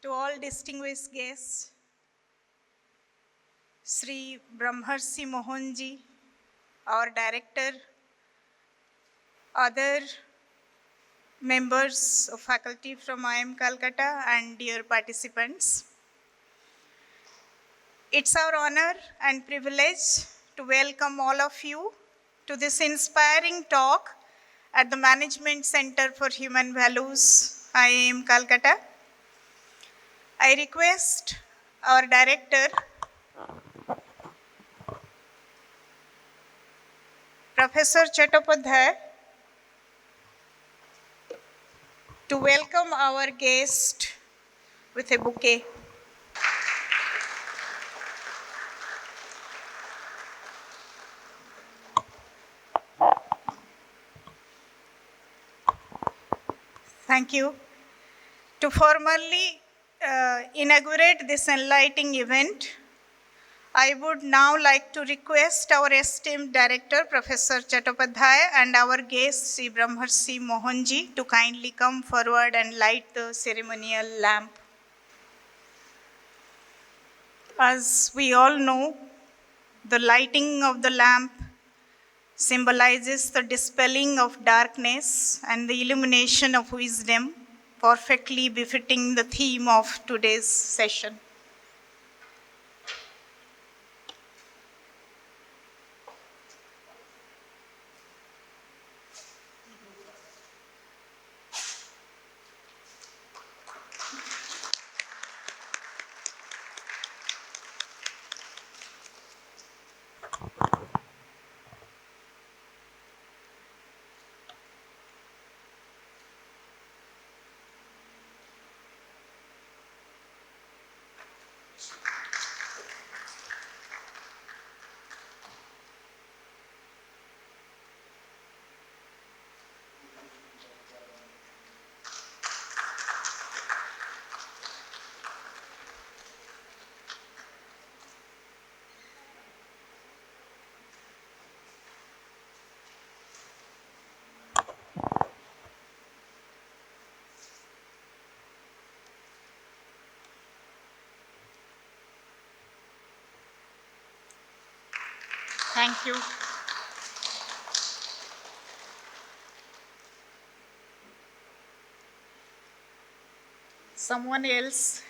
To all distinguished guests, Sri Brahmarishi Mohanji, our director, other members of faculty from IIM Calcutta, and dear participants. It's our honor and privilege to welcome all of you to this inspiring talk at the Management Center for Human Values, IIM Calcutta. I request our director, Professor Chattopadhyay, to welcome our guest with a bouquet. Thank you. To formally inaugurate this enlightening event, I would now like to request our esteemed director, Professor Chattopadhyay, and our guest, Sri Brahmarishi Mohanji, to kindly come forward and light the ceremonial lamp. As we all know, the lighting of the lamp symbolizes the dispelling of darkness and the illumination of wisdom, perfectly befitting the theme of today's session. Thank you. Someone else?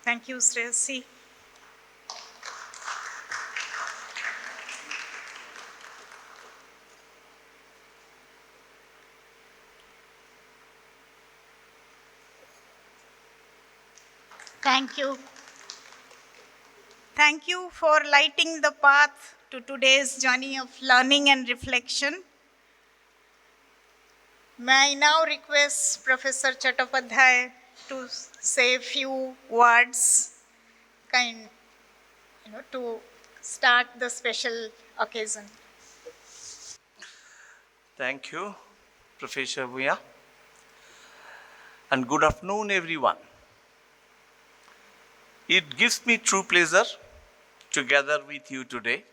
Thank you, Sresi. Thank you. Thank you for lighting the path to today's journey of learning and reflection. May I now request Professor Chattopadhyay to say a few words to start the special occasion. Thank you, Professor Bhuya. And good afternoon, everyone. It gives me true pleasure to gather with you today,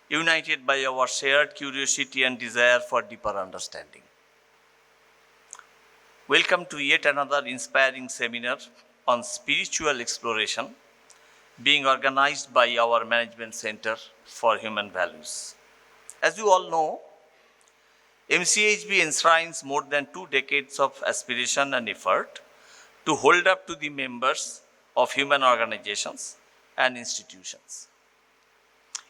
united by our shared curiosity and desire for deeper understanding. Welcome to yet another inspiring seminar on spiritual exploration being organized by our Management Center for Human Values. As you all know, MCHB enshrines more than 2 decades of aspiration and effort to hold up to the members of human organizations and institutions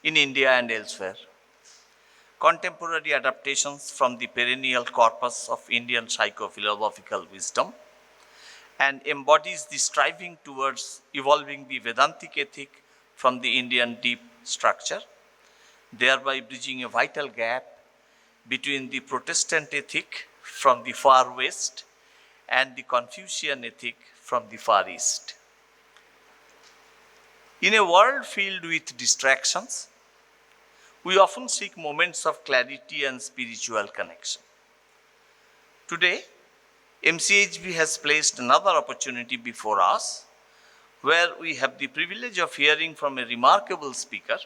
in India and elsewhere. Contemporary adaptations from the perennial corpus of Indian psychophilosophical wisdom and embodies the striving towards evolving the Vedantic ethic from the Indian deep structure, thereby bridging a vital gap between the Protestant ethic from the far west and the Confucian ethic from the far east. In a world filled with distractions, we often seek moments of clarity and spiritual connection. Today, MCHB has placed another opportunity before us, where we have the privilege of hearing from a remarkable speaker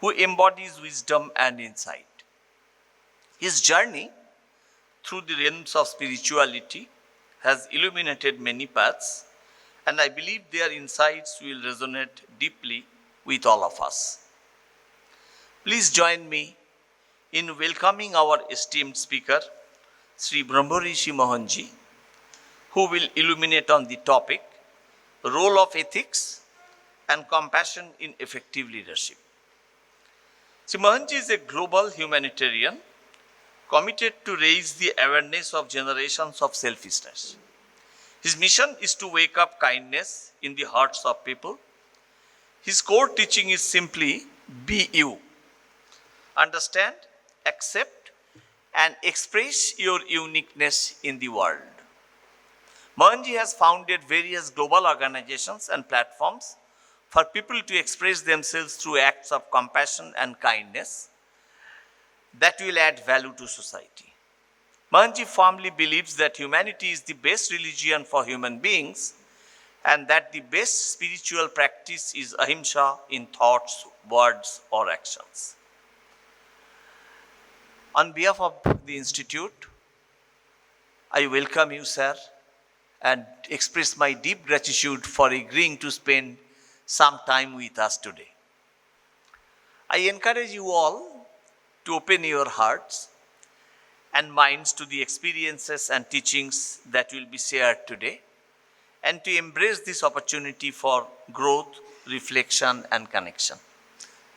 who embodies wisdom and insight. His journey through the realms of spirituality has illuminated many paths, and I believe their insights will resonate deeply with all of us. Please join me in welcoming our esteemed speaker, Sri Brahmarishi Mohanji, who will illuminate on the topic, role of ethics and compassion in effective leadership. Sri Mohanji is a global humanitarian committed to raise the awareness of generations of selfishness. His mission is to wake up kindness in the hearts of people. His core teaching is simply be you. Understand, accept, and express your uniqueness in the world. Mohanji has founded various global organizations and platforms for people to express themselves through acts of compassion and kindness that will add value to society. Mohanji firmly believes that humanity is the best religion for human beings and that the best spiritual practice is ahimsa in thoughts, words, or actions. On behalf of the Institute, I welcome you, sir, and express my deep gratitude for agreeing to spend some time with us today. I encourage you all to open your hearts and minds to the experiences and teachings that will be shared today, and to embrace this opportunity for growth, reflection, and connection.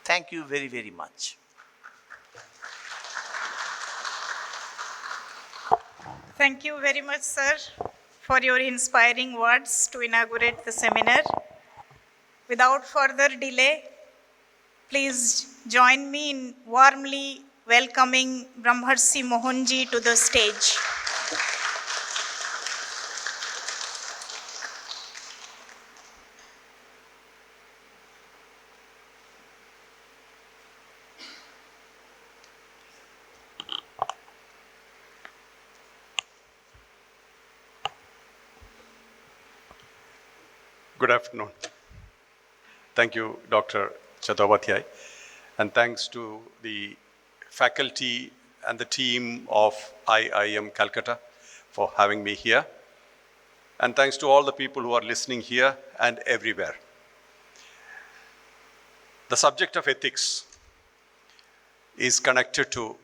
Thank you very, very much. Thank you very much, sir, for your inspiring words to inaugurate the seminar. Without further delay, please join me in warmly welcoming Brahmarishi Mohanji to the stage. Good afternoon. Thank you, Dr. Chattopadhyay, and thanks to the faculty and the team of IIM Calcutta for having me here. And thanks to all the people who are listening here and everywhere. The subject of ethics is connected to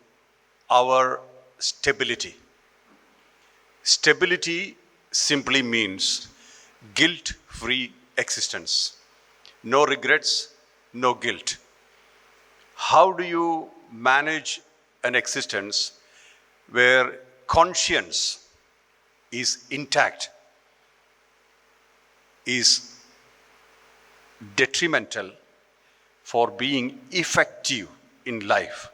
our stability. Stability simply means guilt-free existence. No regrets, no guilt. How do you manage an existence where conscience is intact, is detrimental for being effective in life?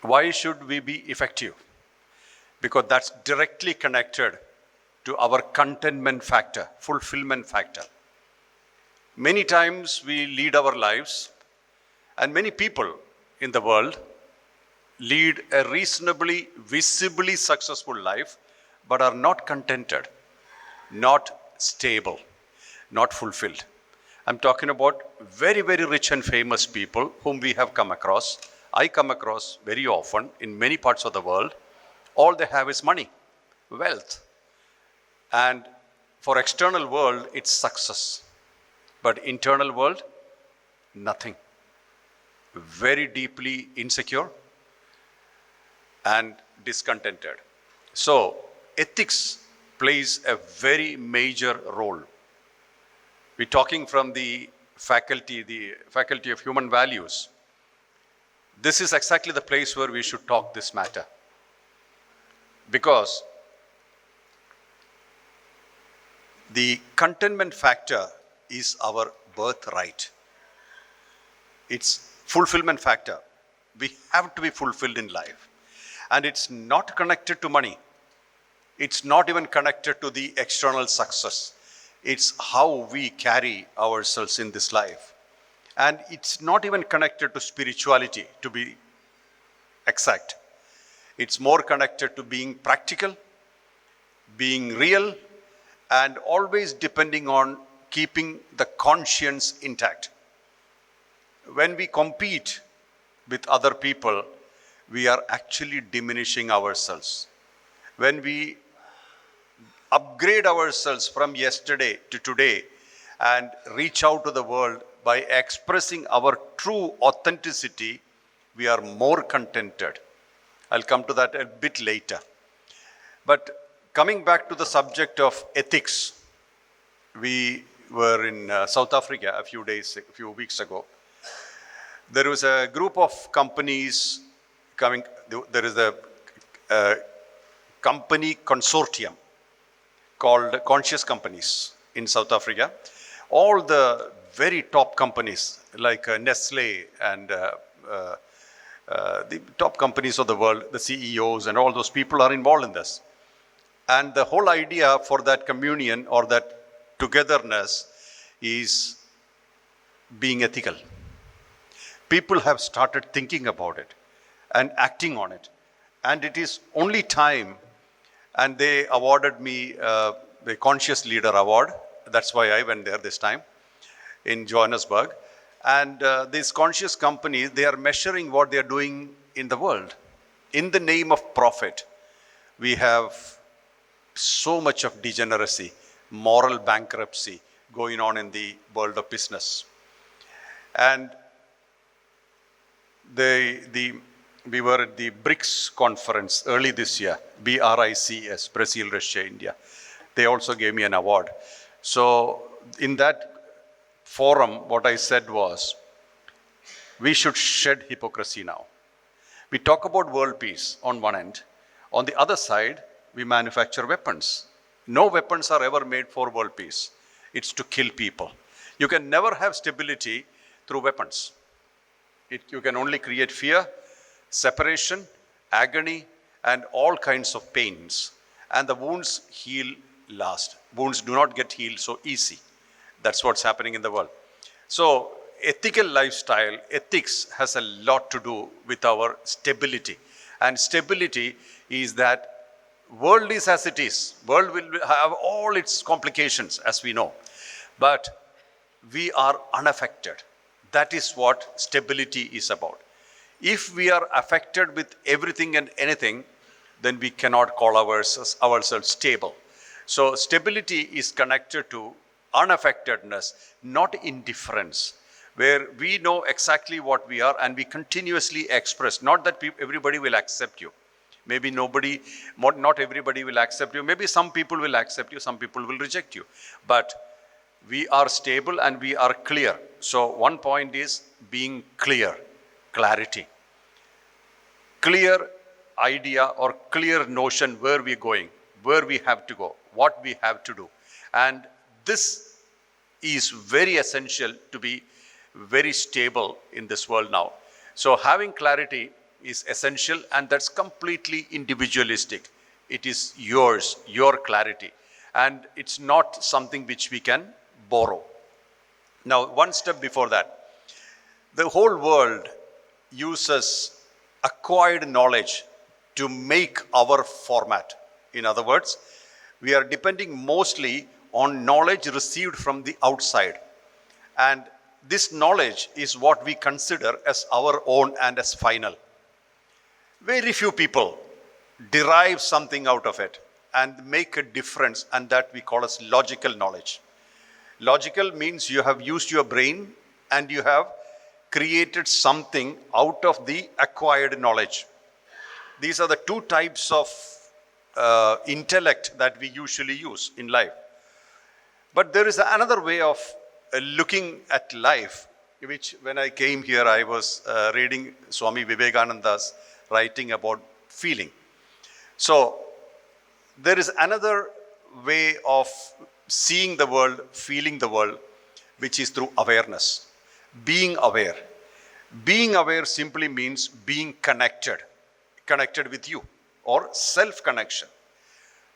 Why should we be effective? Because that's directly connected to our contentment factor, fulfillment factor. Many times we lead our lives, and many people in the world lead a reasonably, visibly successful life, but are not contented, not stable, not fulfilled. I'm talking about very, very rich and famous people whom we have come across. I come across very often in many parts of the world. All they have is money, wealth. And for external world, it's success. But internal world, nothing. Very deeply insecure and discontented. So, ethics plays a very major role. We're talking from the Faculty of Human Values. This is exactly the place where we should talk this matter. Because the contentment factor is our birthright. It's fulfillment factor. We have to be fulfilled in life. And it's not connected to money. It's not even connected to the external success. It's how we carry ourselves in this life. And it's not even connected to spirituality, to be exact. It's more connected to being practical, being real, and always depending on keeping the conscience intact. When we compete with other people, we are actually diminishing ourselves. When we upgrade ourselves from yesterday to today and reach out to the world by expressing our true authenticity, we are more contented. I'll come to that a bit later. But coming back to the subject of ethics, we were in South Africa a few weeks ago. There was a group of companies coming. There is a company consortium called Conscious Companies in South Africa. All the very top companies like Nestle and the top companies of the world, the CEOs and all those people are involved in this. And the whole idea for that communion or that togetherness is being ethical. People have started thinking about it and acting on it. And it is only time, and they awarded me the Conscious Leader Award. That's why I went there this time in Johannesburg. And these conscious companies, they are measuring what they are doing in the world. In the name of profit, we have so much of degeneracy, moral bankruptcy going on in the world of business. And we were at the BRICS conference early this year, BRICS, Brazil, Russia, India. They also gave me an award. So in that forum, what I said was, we should shed hypocrisy now. We talk about world peace on one end. On the other side, we manufacture weapons. No weapons are ever made for world peace. It's to kill people. You can never have stability through weapons. You can only create fear, separation, agony, and all kinds of pains. And the wounds heal last. Wounds do not get healed so easy. That's what's happening in the world. So ethical lifestyle, ethics has a lot to do with our stability. And stability is that world is as it is. World will have all its complications, as we know. But we are unaffected. That is what stability is about. If we are affected with everything and anything, then we cannot call ourselves stable. So stability is connected to unaffectedness, not indifference, where we know exactly what we are and we continuously express. Not that everybody will accept you. Maybe not everybody will accept you. Maybe some people will accept you, some people will reject you. But we are stable and we are clear. So one point is being clear, clarity. Clear idea or clear notion where we're going, where we have to go, what we have to do. And this is very essential to be very stable in this world now. So having clarity is essential, and that's completely individualistic. It is yours, your clarity. And it's not something which we can borrow. Now, one step before that, the whole world uses acquired knowledge to make our format. In other words, we are depending mostly on knowledge received from the outside. And this knowledge is what we consider as our own and as final. Very few people derive something out of it and make a difference, and that we call as logical knowledge. Logical means you have used your brain and you have created something out of the acquired knowledge. These are the two types of intellect that we usually use in life. But there is another way of looking at life, which when I came here, I was reading Swami Vivekananda's writing about feeling. So there is another way of seeing the world, feeling the world, which is through awareness, being aware. Being aware simply means being connected with you, or self-connection.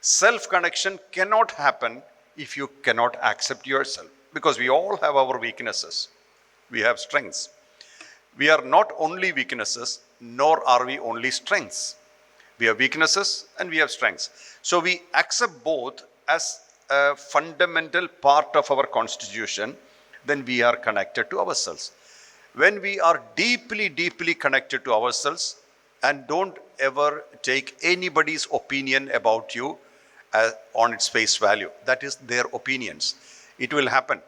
Self-connection cannot happen if you cannot accept yourself, because we all have our weaknesses. We have strengths. We are not only weaknesses, nor are we only strengths. We have weaknesses and we have strengths. So we accept both as a fundamental part of our constitution, then we are connected to ourselves. When we are deeply, deeply connected to ourselves and don't ever take anybody's opinion about you on its face value, that is their opinions, it will happen.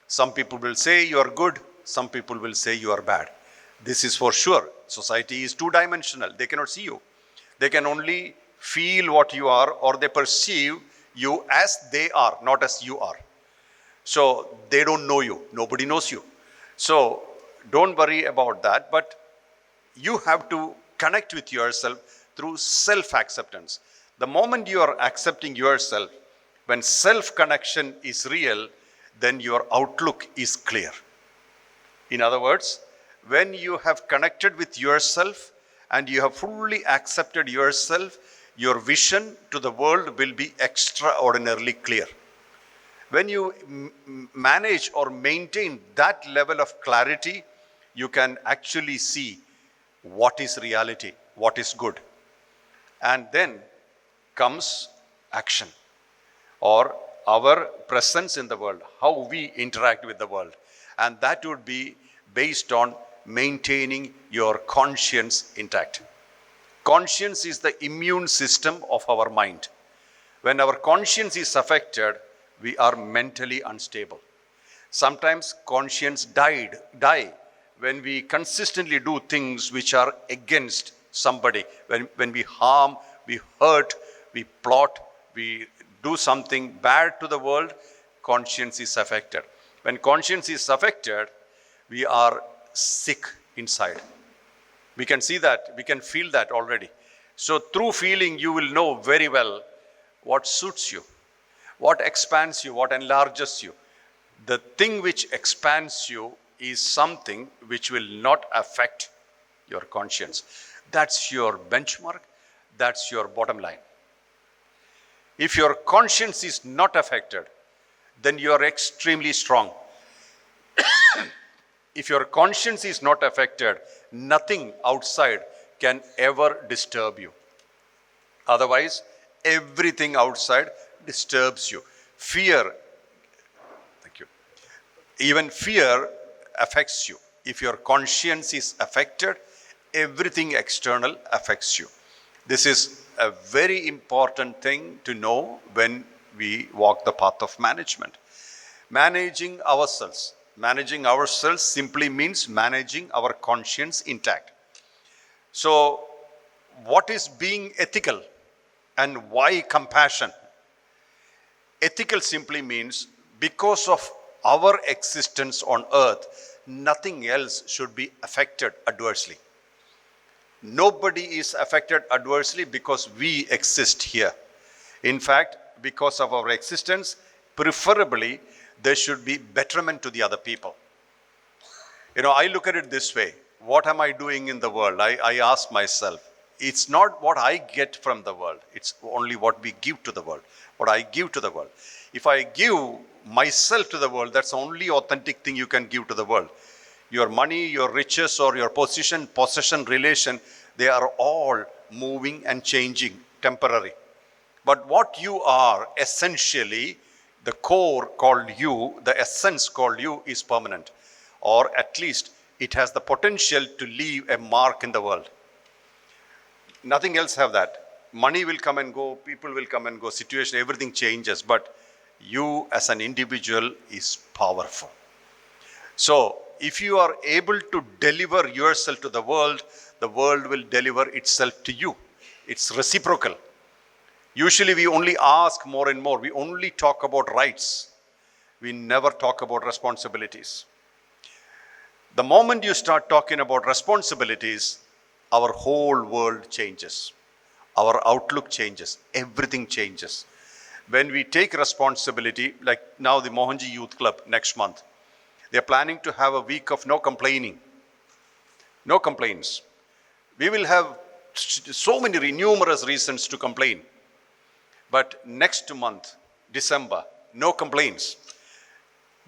Some people will say you are good, some people will say you are bad. This is for sure. Society is two-dimensional. They cannot see you. They can only feel what you are, or they perceive you as they are, not as you are. So they don't know you. Nobody knows you. So don't worry about that, but you have to connect with yourself through self-acceptance. The moment you are accepting yourself, when self-connection is real, then your outlook is clear. In other words, when you have connected with yourself and you have fully accepted yourself, your vision to the world will be extraordinarily clear. When you manage or maintain that level of clarity, you can actually see what is reality, what is good. And then comes action, or our presence in the world, how we interact with the world. And that would be based on maintaining your conscience intact. Conscience is the immune system of our mind. When our conscience is affected, we are mentally unstable. Sometimes conscience die when we consistently do things which are against somebody. When we harm, we hurt, we plot, we do something bad to the world, conscience is affected. When conscience is affected, we are sick inside. We can see that, we can feel that already. So through feeling, you will know very well what suits you, what expands you, what enlarges you. The thing which expands you is something which will not affect your conscience. That's your benchmark, that's your bottom line. If your conscience is not affected, then you are extremely strong. If your conscience is not affected, nothing outside can ever disturb you. Otherwise, everything outside disturbs you. Fear, thank you. Even fear affects you. If your conscience is affected, everything external affects you. This is a very important thing to know when we walk the path of management. Managing ourselves. Managing ourselves simply means managing our conscience intact. So, what is being ethical and why compassion? Ethical simply means because of our existence on earth, nothing else should be affected adversely. Nobody is affected adversely because we exist here. In fact, because of our existence, preferably there should be betterment to the other people. I look at it this way. What am I doing in the world? I ask myself. It's not what I get from the world. It's only what we give to the world. What I give to the world. If I give myself to the world, that's the only authentic thing you can give to the world. Your money, your riches, or your position, possession, relation, they are all moving and changing, temporary. But what you are, essentially, the core called you, the essence called you, is permanent. Or at least it has the potential to leave a mark in the world. Nothing else have that. Money will come and go, people will come and go, situation, everything changes. But you as an individual is powerful. So if you are able to deliver yourself to the world will deliver itself to you. It's reciprocal. Usually we only ask more and more. We only talk about rights. We never talk about responsibilities. The moment you start talking about responsibilities, our whole world changes. Our outlook changes. Everything changes. When we take responsibility, like now the Mohanji Youth Club next month, they're planning to have a week of no complaining. No complaints. We will have so many numerous reasons to complain. But next month, December, no complaints.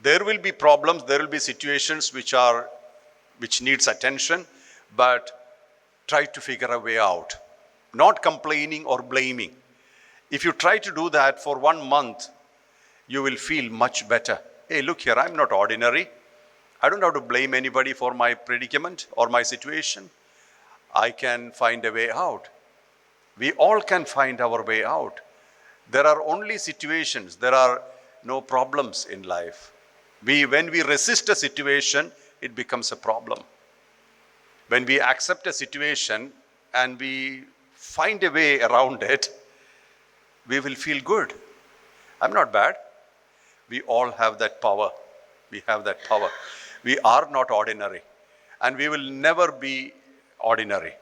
There will be problems, there will be situations which needs attention, but try to figure a way out. Not complaining or blaming. If you try to do that for 1 month, you will feel much better. Hey, look here, I'm not ordinary. I don't have to blame anybody for my predicament or my situation. I can find a way out. We all can find our way out. There are only situations, there are no problems in life. When we resist a situation, it becomes a problem. When we accept a situation and we find a way around it, we will feel good. I'm not bad. We all have that power. We have that power. We are not ordinary. And we will never be ordinary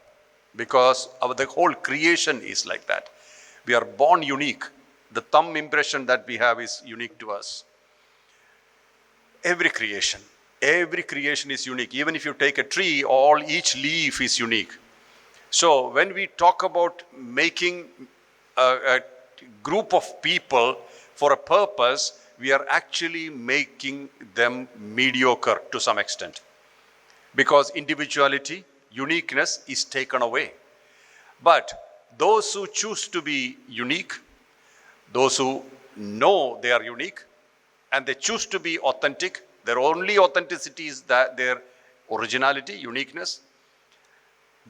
because the whole creation is like that. We are born unique. The thumb impression that we have is unique to us. Every creation is unique. Even if you take a tree, each leaf is unique. So when we talk about making a group of people for a purpose, we are actually making them mediocre to some extent. Because individuality, uniqueness is taken away. But those who choose to be unique, those who know they are unique, and they choose to be authentic, their only authenticity is that their originality, uniqueness,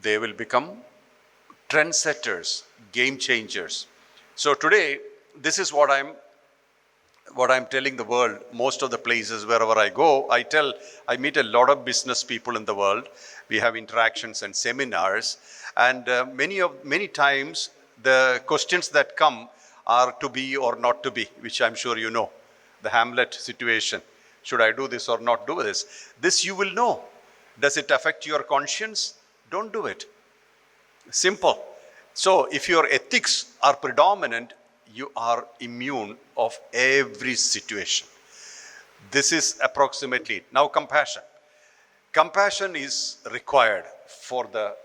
they will become trendsetters, game changers. So today, this is what I'm telling the world. Most of the places wherever I go, I meet a lot of business people in the world. We have interactions and seminars, and many times the questions that come are to be or not to be, which I'm sure you know. The Hamlet situation. Should I do this or not do this? This you will know. Does it affect your conscience? Don't do it. Simple. So if your ethics are predominant, you are immune of every situation. This is approximately it. Now compassion. Compassion is required for the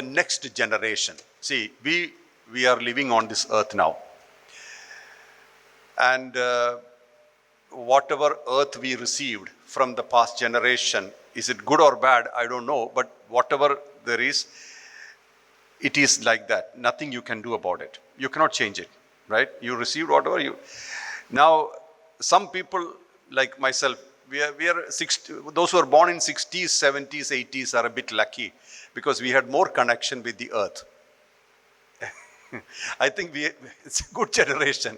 next generation. See, we are living on this earth now. And whatever earth we received from the past generation, is it good or bad? I don't know. But whatever there is, it is like that. Nothing you can do about it. You cannot change it, right? You received whatever you. Now, some people like myself, those who are born in 60s, 70s, 80s are a bit lucky because we had more connection with the earth. I think it's a good generation.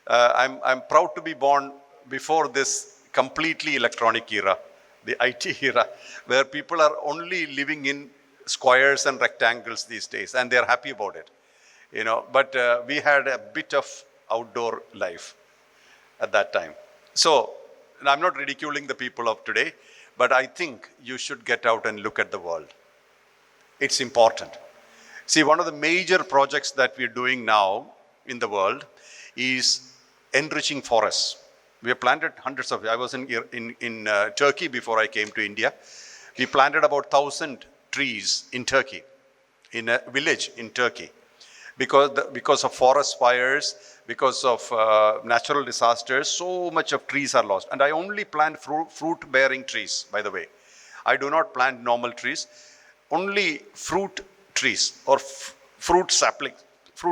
I'm proud to be born before this completely electronic era, the IT era, where people are only living in squares and rectangles these days, and they're happy about it, But we had a bit of outdoor life at that time. So, and I'm not ridiculing the people of today, but I think you should get out and look at the world. It's important. See, one of the major projects that we're doing now in the world is enriching forests. We have planted hundreds of. I was in Turkey before I came to India. We planted about 1,000 trees in Turkey, in a village in Turkey, because of forest fires, because of natural disasters. So much of trees are lost, and I only plant fruit-bearing trees. By the way, I do not plant normal trees, only fruit trees or fruit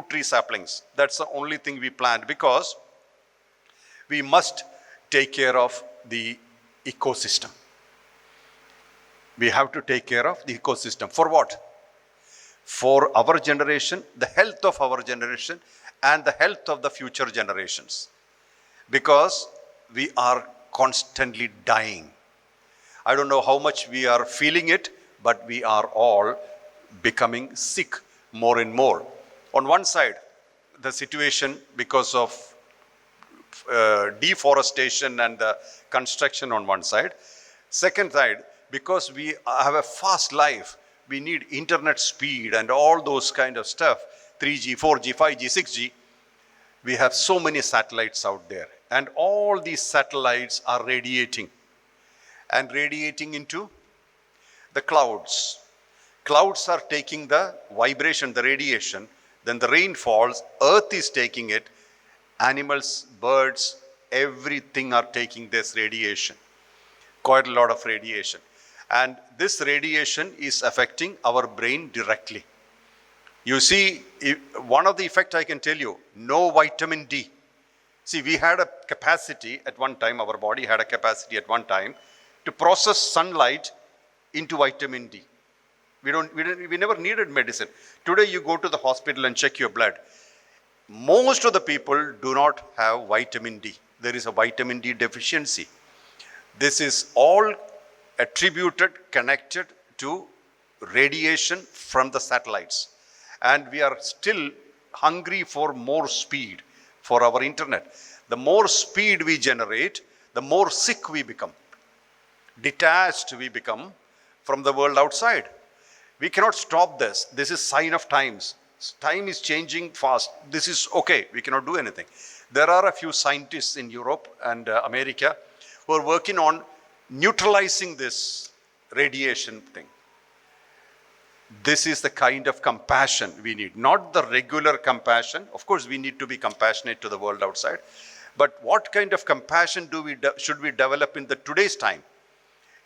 tree saplings. That's the only thing we plant because we must take care of the ecosystem. We have to take care of the ecosystem. For what? For our generation, the health of our generation, and the health of the future generations. Because we are constantly dying. I don't know how much we are feeling it, but we are all becoming sick more and more. On one side, the situation because of deforestation and the construction on one side. Second side, because we have a fast life, we need internet speed and all those kind of stuff, 3G, 4G, 5G, 6G. We have so many satellites out there, and all these satellites are radiating into the clouds. Clouds are taking the vibration, the radiation, then the rain falls, earth is taking it, animals, birds, everything are taking this radiation, quite a lot of radiation. And this radiation is affecting our brain directly. You see, one of the effects I can tell you, no vitamin D. See, we had a capacity at one time, our body had a capacity at one time to process sunlight into vitamin D. We never needed medicine. Today you go to the hospital and check your blood. Most of the people do not have vitamin D. There is a vitamin D deficiency. This is all attributed, connected to radiation from the satellites. And we are still hungry for more speed for our internet. The more speed we generate, the more sick we become. Detached we become from the world outside. We cannot stop this. This is sign of times. Time is changing fast. This is okay. We cannot do anything. There are a few scientists in Europe and America who are working on neutralizing this radiation thing. This is the kind of compassion we need, not the regular compassion. Of course, we need to be compassionate to the world outside. But what kind of compassion should we develop in today's time?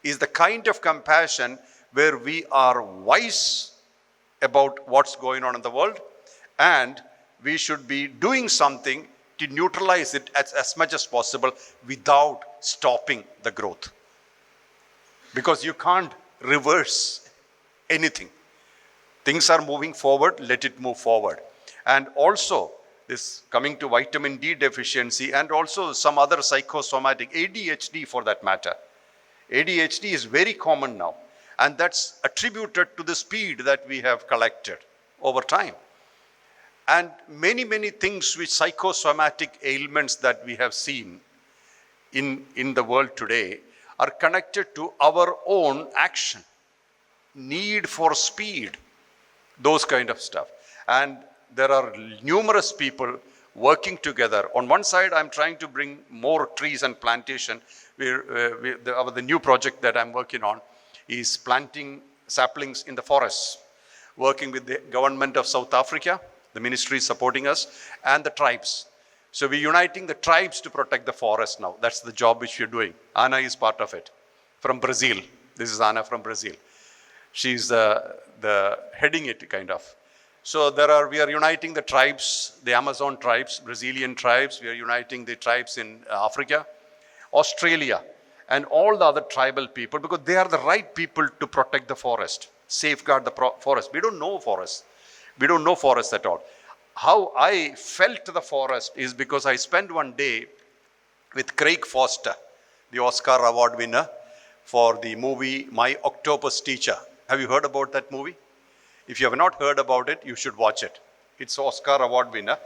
Is the kind of compassion where we are wise about what's going on in the world, and we should be doing something to neutralize it as much as possible without stopping the growth. Because you can't reverse anything. Things are moving forward, let it move forward. And also, this coming to vitamin D deficiency and also some other psychosomatic, ADHD for that matter. ADHD is very common now, and that's attributed to the speed that we have collected over time. And many, many things which psychosomatic ailments that we have seen in the world today are connected to our own action, need for speed, those kind of stuff. And there are numerous people working together. On one side, I'm trying to bring more trees and plantation. The new project that I'm working on is planting saplings in the forests, working with the government of South Africa, the ministry is supporting us, and the tribes. So we're uniting the tribes to protect the forest now. That's the job which we're doing. Anna is part of it, from Brazil. This is Anna from Brazil. She's the heading it, kind of. So we are uniting the tribes, the Amazon tribes, Brazilian tribes. We are uniting the tribes in Africa, Australia, and all the other tribal people, because they are the right people to protect the forest, safeguard the forest. We don't know forest. We don't know forest at all. How I felt the forest is because I spent one day with Craig Foster, the Oscar Award winner for the movie My Octopus Teacher. Have you heard about that movie? If you have not heard about it, you should watch it. It's Oscar Award winner,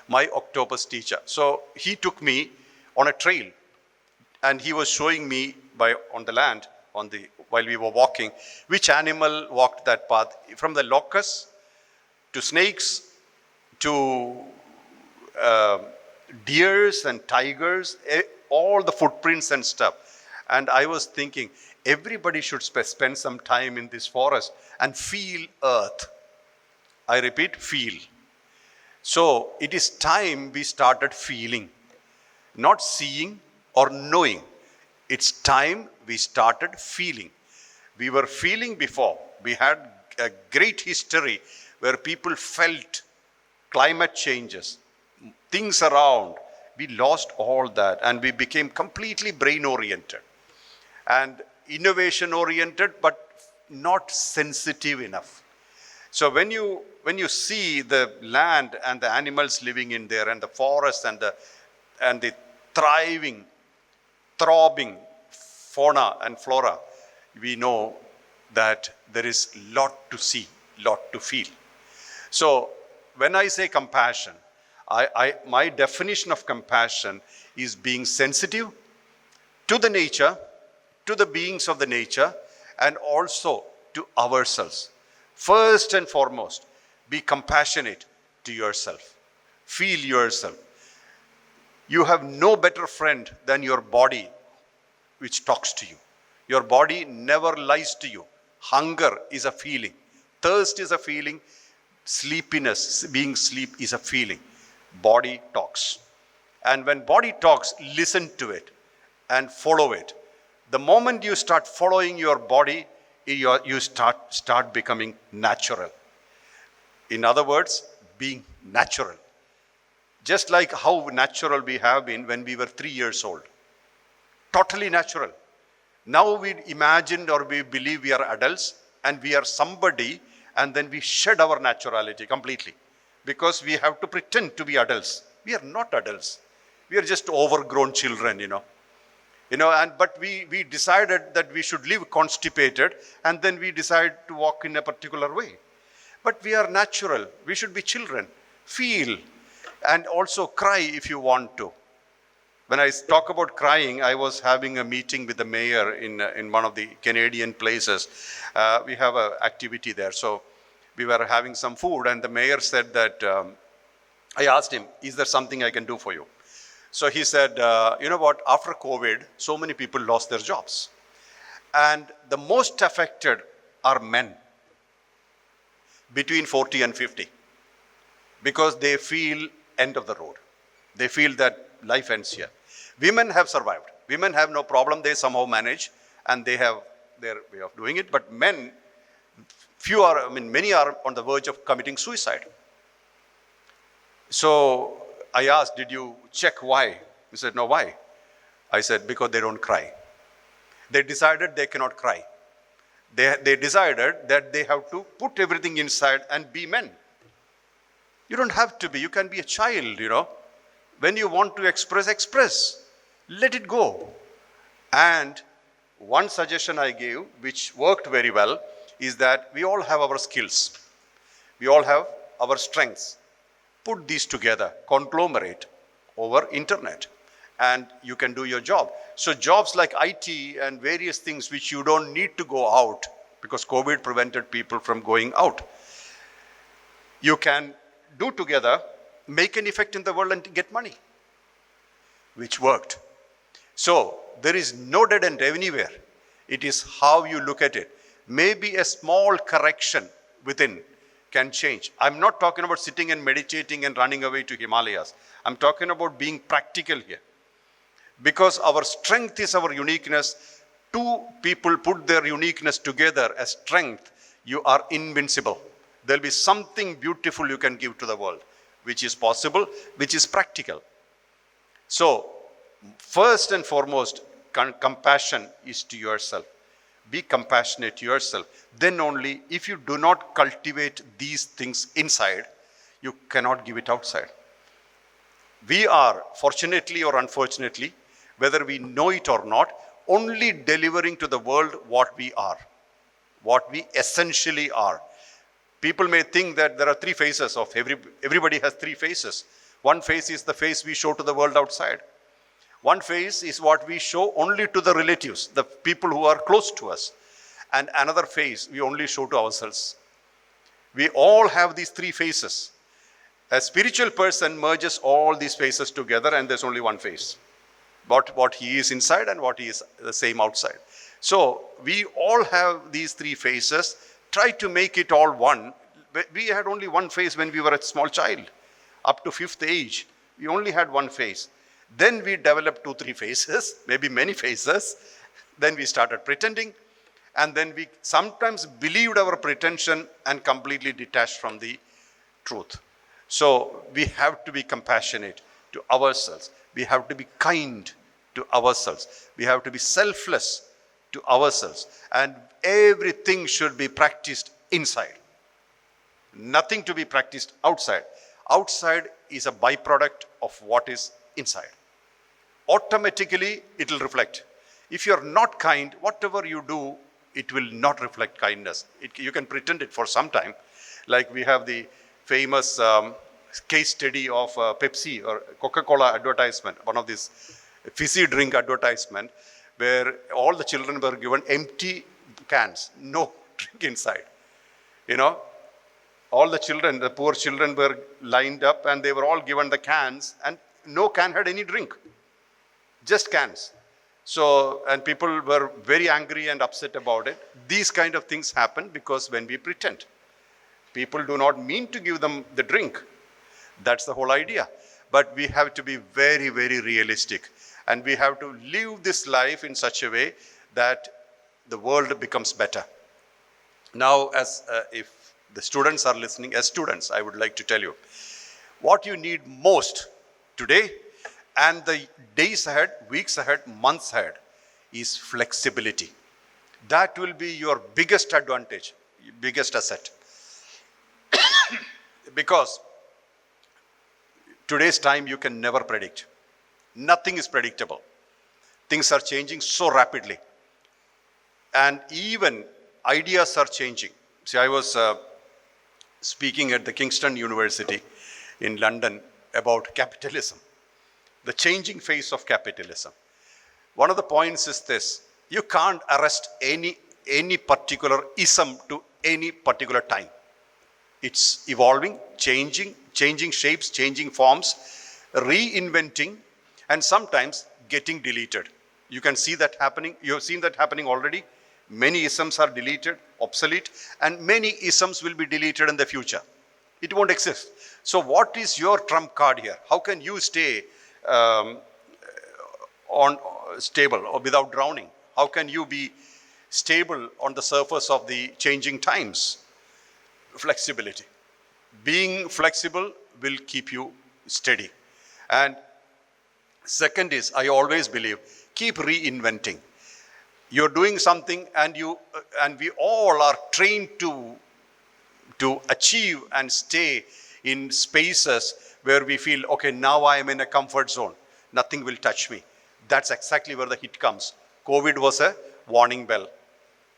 My Octopus Teacher. So he took me on a trail, and he was showing me on the land, while we were walking, which animal walked that path, from the locusts to snakes to deers and tigers, all the footprints and stuff. And I was thinking, everybody should spend some time in this forest and feel earth. I repeat, feel. So it is time we started feeling, not seeing or knowing. It's time we started feeling. We were feeling before. We had a great history where people felt climate changes, things around. We lost all that, and we became completely brain-oriented and innovation-oriented, but not sensitive enough. So when you see the land and the animals living in there, and the forest and the thriving, throbbing fauna and flora, we know that there is lot to see, lot to feel. So when I say compassion, my definition of compassion is being sensitive to the nature, to the beings of the nature, and also to ourselves. First and foremost, be compassionate to yourself. Feel yourself. You have no better friend than your body, which talks to you. Your body never lies to you. Hunger is a feeling. Thirst is a feeling. Sleepiness, being asleep, is a feeling. Body talks. And when body talks, listen to it and follow it. The moment you start following your body, you start becoming natural. In other words, being natural. Just like how natural we have been when we were 3 years old. Totally natural. Now we imagine or we believe we are adults and we are somebody, and then we shed our naturality completely because we have to pretend to be adults. We are not adults. We are just overgrown children, but we decided that we should live constipated, and then we decide to walk in a particular way. But we are natural. We should be children. Feel and also cry if you want to. When I talk about crying, I was having a meeting with the mayor in one of the Canadian places. We have an activity there. So we were having some food, and the mayor said that, I asked him, is there something I can do for you? So he said, you know what, after COVID, so many people lost their jobs. And the most affected are men between 40 and 50 because they feel end of the road. They feel that life ends here. Women have survived. Women have no problem. They somehow manage and they have their way of doing it. But men, many are on the verge of committing suicide. So I asked, did you check why? He said, no, why? I said, because they don't cry. They decided they cannot cry. They decided that they have to put everything inside and be men. You don't have to be. You can be a child, When you want to express. Let it go. And one suggestion I gave, which worked very well, is that we all have our skills. We all have our strengths. Put these together, conglomerate over internet, and you can do your job. So jobs like IT and various things which you don't need to go out because COVID prevented people from going out. You can do together, make an effect in the world and get money, which worked. So there is no dead end anywhere. It is how you look at it. Maybe a small correction within can change. I'm not talking about sitting and meditating and running away to Himalayas. I'm talking about being practical here. Because our strength is our uniqueness. Two people put their uniqueness together as strength, you are invincible. There'll be something beautiful you can give to the world, which is possible, which is practical. So, first and foremost, compassion is to yourself. Be compassionate to yourself. Then only, if you do not cultivate these things inside, you cannot give it outside. We are, fortunately or unfortunately, whether we know it or not, only delivering to the world what we are, what we essentially are. People may think that there are three faces of everybody has three faces. One face is the face we show to the world outside. One face is what we show only to the relatives, the people who are close to us. And another face we only show to ourselves. We all have these three faces. A spiritual person merges all these faces together and there's only one face. What he is inside and what he is the same outside. So we all have these three faces. Try to make it all one. We had only one face when we were a small child. Up to 5th age, we only had one face. Then we developed 2-3 faces, maybe many faces. Then we started pretending. And then we sometimes believed our pretension and completely detached from the truth. So we have to be compassionate to ourselves. We have to be kind to ourselves. We have to be selfless to ourselves. And everything should be practiced inside. Nothing to be practiced outside. Outside is a byproduct of what is inside. Automatically, it will reflect. If you're not kind, whatever you do, it will not reflect kindness. You can pretend it for some time. Like we have the famous case study of Pepsi or Coca-Cola advertisement, one of these fizzy drink advertisement, where all the children were given empty cans, no drink inside. All the children, the poor children were lined up and they were all given the cans and no can had any drink, just cans. So, and people were very angry and upset about it. These kind of things happen because when we pretend, people do not mean to give them the drink. That's the whole idea. But we have to be very, very realistic. And we have to live this life in such a way that the world becomes better. Now, as if the students are listening, as students, I would like to tell you, what you need most today and the days ahead, weeks ahead, months ahead is flexibility. That will be your biggest advantage, biggest asset. Because today's time you can never predict. Nothing is predictable. Things are changing so rapidly. And even ideas are changing. See, I was speaking at the Kingston University in London about capitalism, the changing face of capitalism. One of the points is this: you can't arrest any particular ism to any particular time. It's evolving, changing shapes, changing forms, reinventing, and sometimes getting deleted. You can see that happening. You have seen that happening already. Many isms are deleted, obsolete, and many isms will be deleted in the future. It won't exist. So what is your trump card here? How can you stay on stable or without drowning? How can you be stable on the surface of the changing times? Flexibility. Being flexible will keep you steady. And second is, I always believe, keep reinventing. You're doing something and we all are trained to achieve and stay in spaces where we feel, okay, now I am in a comfort zone. Nothing will touch me. That's exactly where the hit comes. COVID was a warning bell.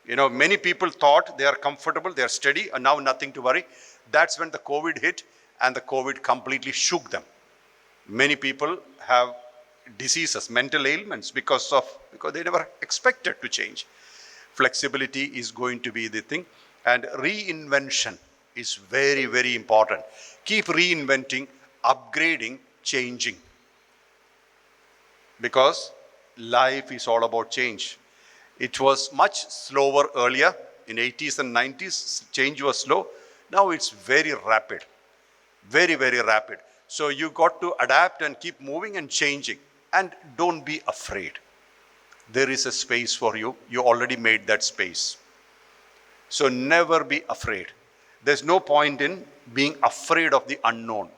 You know, many people thought they are comfortable, they are steady, and now nothing to worry. That's when the COVID hit, and the COVID completely shook them. Many people have diseases, mental ailments, because they never expected to change. Flexibility is going to be the thing, and reinvention is very, very important. Keep reinventing, upgrading, changing. Because life is all about change. It was much slower earlier. In 80s and 90s, change was slow. Now it's very rapid. Very, very rapid. So you got to adapt and keep moving and changing. And don't be afraid. There is a space for you. You already made that space. So never be afraid. There's no point in being afraid of the unknown.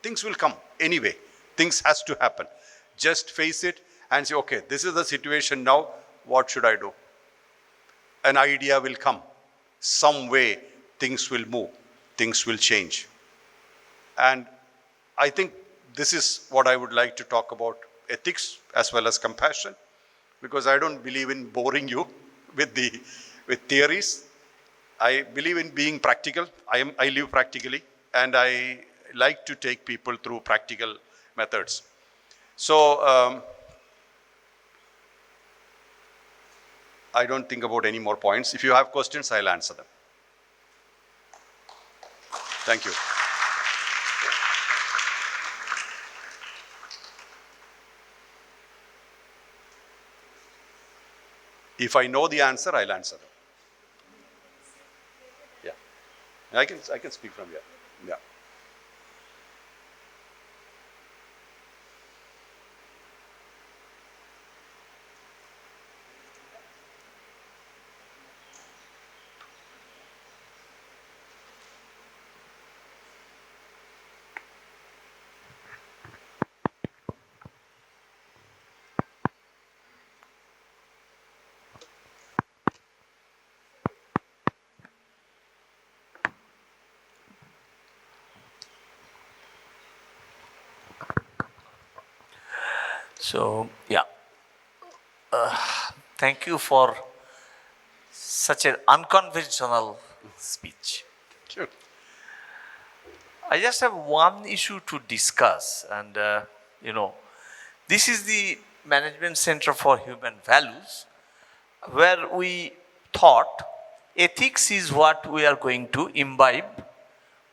Things will come anyway. Things has to happen. Just face it and say, okay, this is the situation now. What should I do? An idea will come. Some way things will move. Things will change. And I think this is what I would like to talk about: ethics as well as compassion, because I don't believe in boring you with theories. I believe in being practical. I live practically, and I like to take people through practical methods. So I don't think about any more points. If you have questions, I'll answer them. Thank you. If I know the answer, I'll answer them. Yeah. I can speak from here. Yeah. So, yeah, thank you for such an unconventional speech. Sure. I just have one issue to discuss, and this is the Management Center for Human Values, where we thought ethics is what we are going to imbibe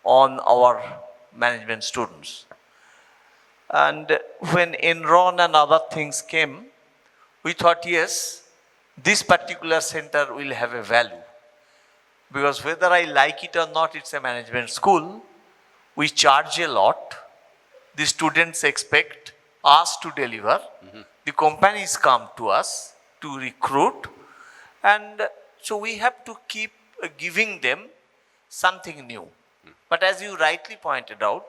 on our management students. And when Enron and other things came, we thought, yes, this particular center will have a value. Because whether I like it or not, it's a management school. We charge a lot. The students expect us to deliver. Mm-hmm. The companies come to us to recruit. And so we have to keep giving them something new. But as you rightly pointed out,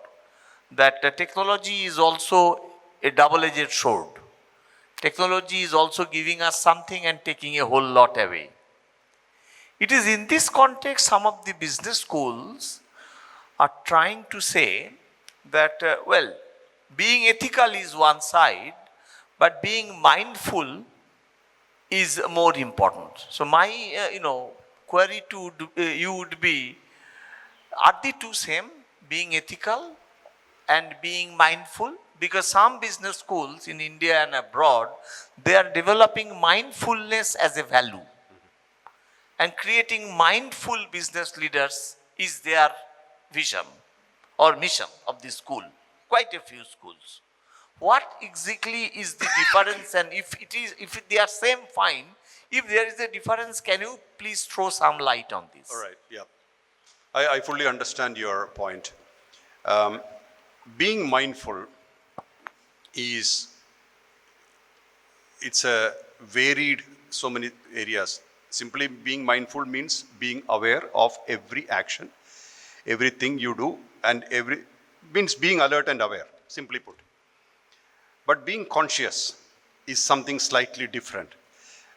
that technology is also a double-edged sword. Technology is also giving us something and taking a whole lot away. It is in this context some of the business schools are trying to say that, well, being ethical is one side, but being mindful is more important. So my, query to you would be, are the two same, being ethical and being mindful? Because some business schools in India and abroad, they are developing mindfulness as a value. And creating mindful business leaders is their vision or mission of the school. Quite a few schools. What exactly is the difference? And if they are same, fine. If there is a difference, can you please throw some light on this? All right, yeah. I fully understand your point. Being mindful it's a varied so many areas. Simply being mindful means being aware of every action, everything you do, and means being alert and aware, simply put. But being conscious is something slightly different.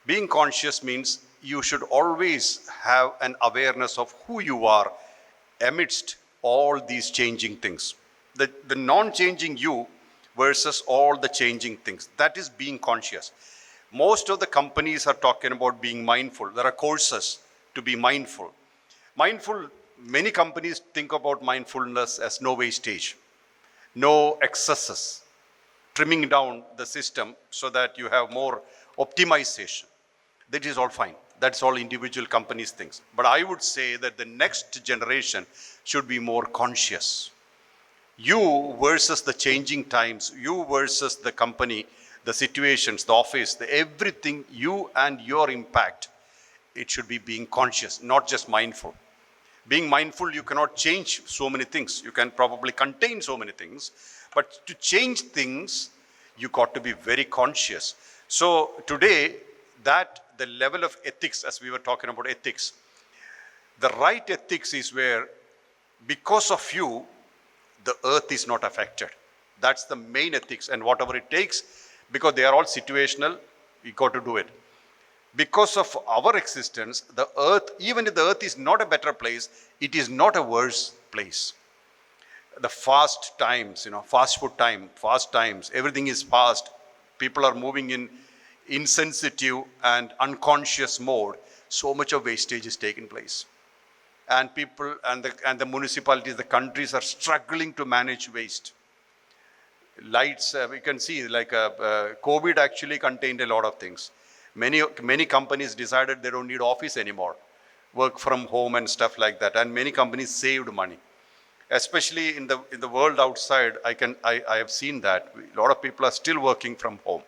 Being conscious means you should always have an awareness of who you are amidst all these changing things. The non-changing you versus all the changing things. That is being conscious. Most of the companies are talking about being mindful. There are courses to be mindful. Many companies think about mindfulness as no wastage, no excesses, trimming down the system so that you have more optimization. That is all fine. That's all individual companies' things. But I would say that the next generation should be more conscious. You versus the changing times, you versus the company, the situations, the office, everything, you and your impact, it should be being conscious, not just mindful. Being mindful, you cannot change so many things. You can probably contain so many things, but to change things, you got to be very conscious. So today, that the level of ethics, as we were talking about ethics, the right ethics is where, because of you, the earth is not affected. That's the main ethics, and whatever it takes, because they are all situational, we got to do it. Because of our existence, the earth, even if the earth is not a better place, it is not a worse place. The fast times, fast food time, fast times, everything is fast. People are moving in insensitive and unconscious mode. So much of wastage is taking place. And people and the municipalities, the countries are struggling to manage waste. Lights, we can see COVID actually contained a lot of things. Many companies decided they don't need office anymore, work from home and stuff like that. And many companies saved money, especially in the world outside. I have seen that a lot of people are still working from home.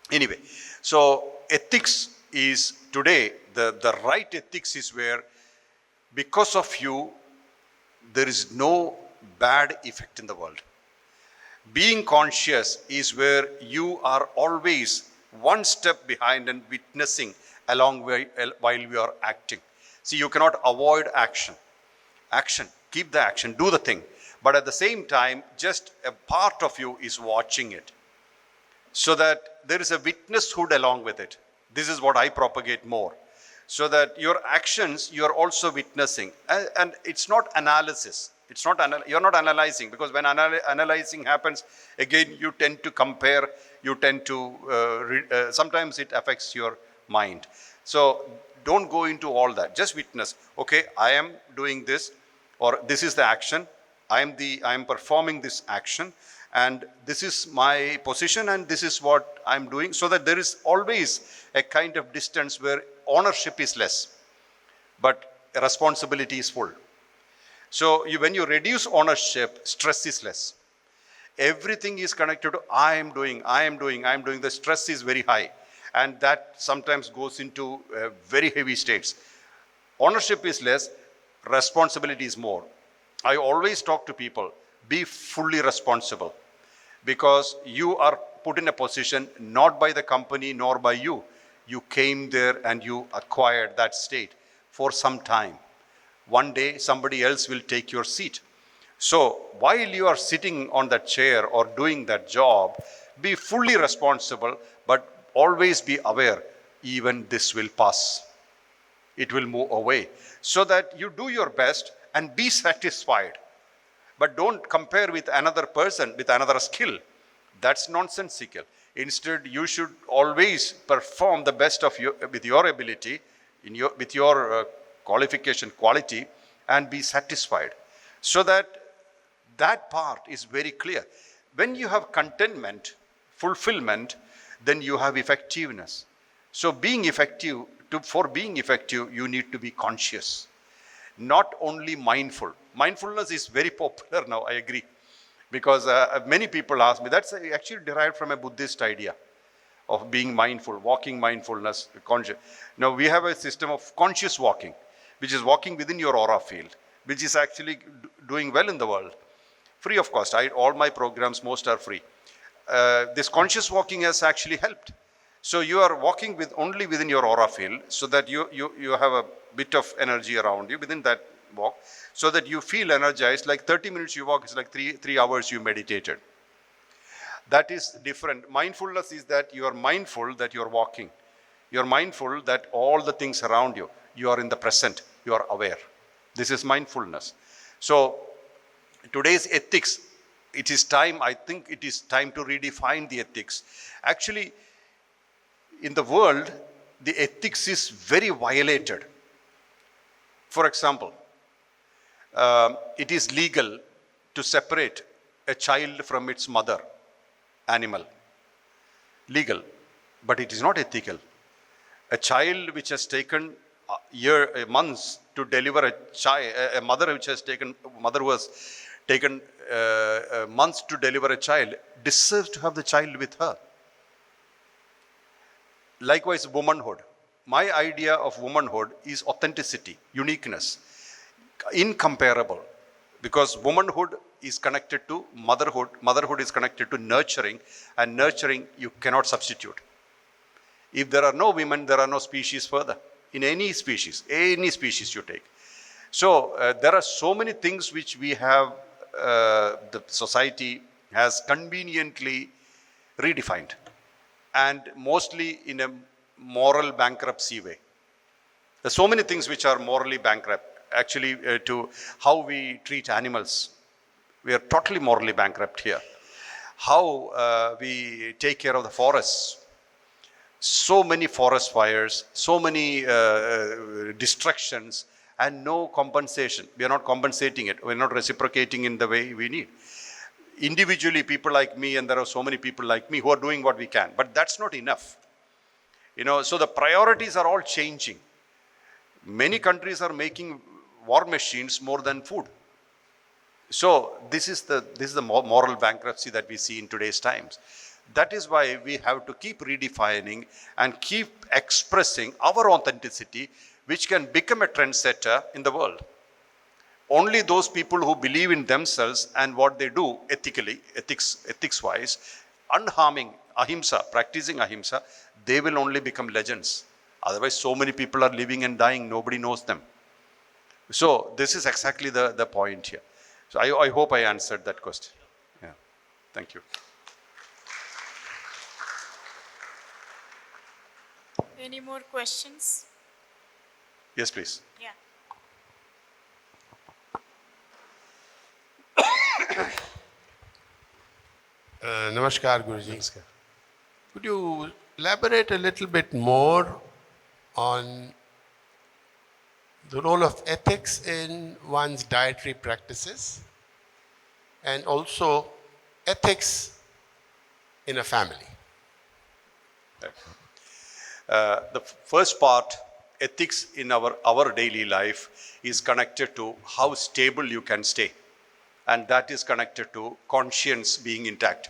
Anyway, so ethics is today, the right ethics is where, because of you, there is no bad effect in the world. Being conscious is where you are always one step behind and witnessing along while you are acting. See, you cannot avoid action. Keep the action, do the thing. But at the same time, just a part of you is watching it, so that there is a witnesshood along with it. This is what I propagate more. So that your actions, you are also witnessing. And it's not analysis. You're not analyzing, because when analyzing happens, again, you tend to compare, you tend to, sometimes it affects your mind. So don't go into all that. Just witness. Okay, I am doing this, or this is the action. I am performing this action, and this is my position, and this is what I'm doing. So that there is always a kind of distance where ownership is less, but responsibility is full. So when you reduce ownership, stress is less. Everything is connected to I am doing. The stress is very high, and that sometimes goes into very heavy states. Ownership is less, responsibility is more. I always talk to people, be fully responsible, because you are put in a position not by the company nor by you. You came there and you acquired that state for some time. One day somebody else will take your seat. So while you are sitting on that chair or doing that job, be fully responsible, but always be aware, even this will pass. It will move away. So that you do your best and be satisfied. But don't compare with another person, with another skill. That's nonsensical. Instead, you should always perform the best of your, with your ability, with your qualification, quality, and be satisfied. So that part is very clear. When you have contentment, fulfillment, then you have effectiveness. So being effective, for being effective, you need to be conscious, not only mindful. Mindfulness is very popular now, I agree. Because many people ask me, that's actually derived from a Buddhist idea of being mindful, walking mindfulness, conscious. Now we have a system of conscious walking, which is walking within your aura field, which is actually doing well in the world. Free of cost. All my programs, most are free. This conscious walking has actually helped. So you are walking with only within your aura field, so that you have a bit of energy around you within that walk, so that you feel energized. Like 30 minutes you walk is like three hours you meditated. That is different. Mindfulness is that you are mindful that you are walking. You are mindful that all the things around you, you are in the present, you are aware. This is mindfulness. So today's ethics, it is time, I think it is time to redefine the ethics. Actually, in the world, the ethics is very violated. For example, it is legal to separate a child from its mother animal. Legal, but it is not ethical. A child which has taken months to deliver a child, a mother who has taken months to deliver a child, deserves to have the child with her. Likewise, womanhood. My idea of womanhood is authenticity, uniqueness, incomparable. Because womanhood is connected to motherhood, motherhood is connected to nurturing, and nurturing you cannot substitute. If there are no women, there are no species further. In any species you take. So there are so many things which we have, the society has conveniently redefined, and mostly in a moral bankruptcy way. There are so many things which are morally bankrupt. Actually, to how we treat animals, we are totally morally bankrupt here. How we take care of the forests. So many forest fires, so many destructions, and no compensation. We are not compensating it. We are not reciprocating in the way we need. Individually, people like me, and there are so many people like me who are doing what we can, but that's not enough. So the priorities are all changing. Many countries are making war machines more than food. So this is the moral bankruptcy that we see in today's times. That is why we have to keep redefining and keep expressing our authenticity, which can become a trendsetter in the world. Only those people who believe in themselves and what they do ethically, ethics-wise, unharming, ahimsa, practicing ahimsa, they will only become legends. Otherwise, so many people are living and dying, nobody knows them. So this is exactly the point here. So I hope I answered that question. Yeah. Thank you. Any more questions? Yes, please. Yeah. Namaskar, Guruji. Namaskar. Could you elaborate a little bit more on the role of ethics in one's dietary practices, and also ethics in a family? The first part, ethics in our daily life, is connected to how stable you can stay. And that is connected to conscience being intact.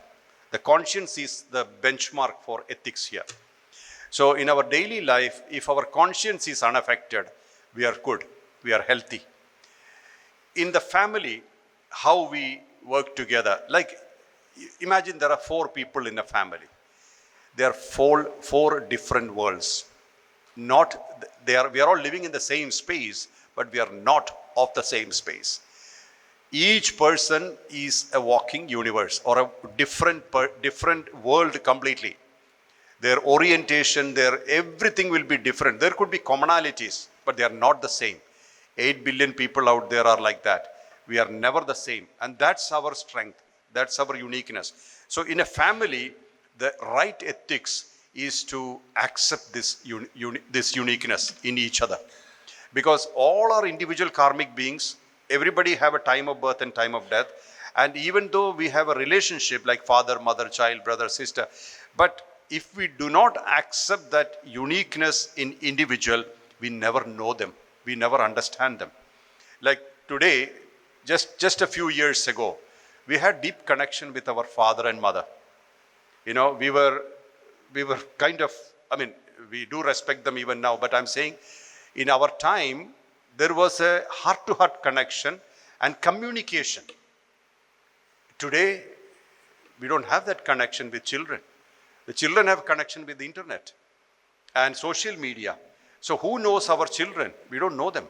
The conscience is the benchmark for ethics here. So in our daily life, if our conscience is unaffected, we are good, we are healthy. In the family, how we work together, like imagine there are 4 people in a family. They are four different worlds. We are all living in the same space, but we are not of the same space. Each person is a walking universe or a different world completely. Their orientation, their everything will be different. There could be commonalities, but they are not the same. 8 billion people out there are like that. We are never the same. And that's our strength. That's our uniqueness. So in a family, the right ethics is to accept this uniqueness in each other. Because all are individual karmic beings, everybody have a time of birth and time of death. And even though we have a relationship like father, mother, child, brother, sister, but if we do not accept that uniqueness in individual, we never know them. We never understand them. Like today, just a few years ago, we had deep connection with our father and mother. You know, we were kind of, we do respect them even now, but I'm saying in our time, there was a heart-to-heart connection and communication. Today, we don't have that connection with children. The children have connection with the internet and social media. So who knows our children? We don't know them.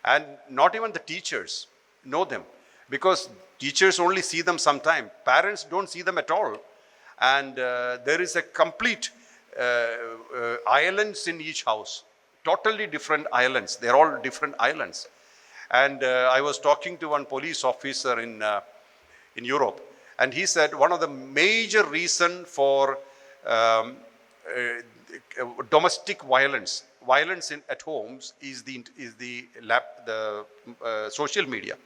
And not even the teachers know them, because teachers only see them sometime. Parents don't see them at all. And there is a complete islands in each house. Totally different islands. They're all different islands. And I was talking to one police officer in Europe, and he said one of the major reason for domestic violence at homes is the social media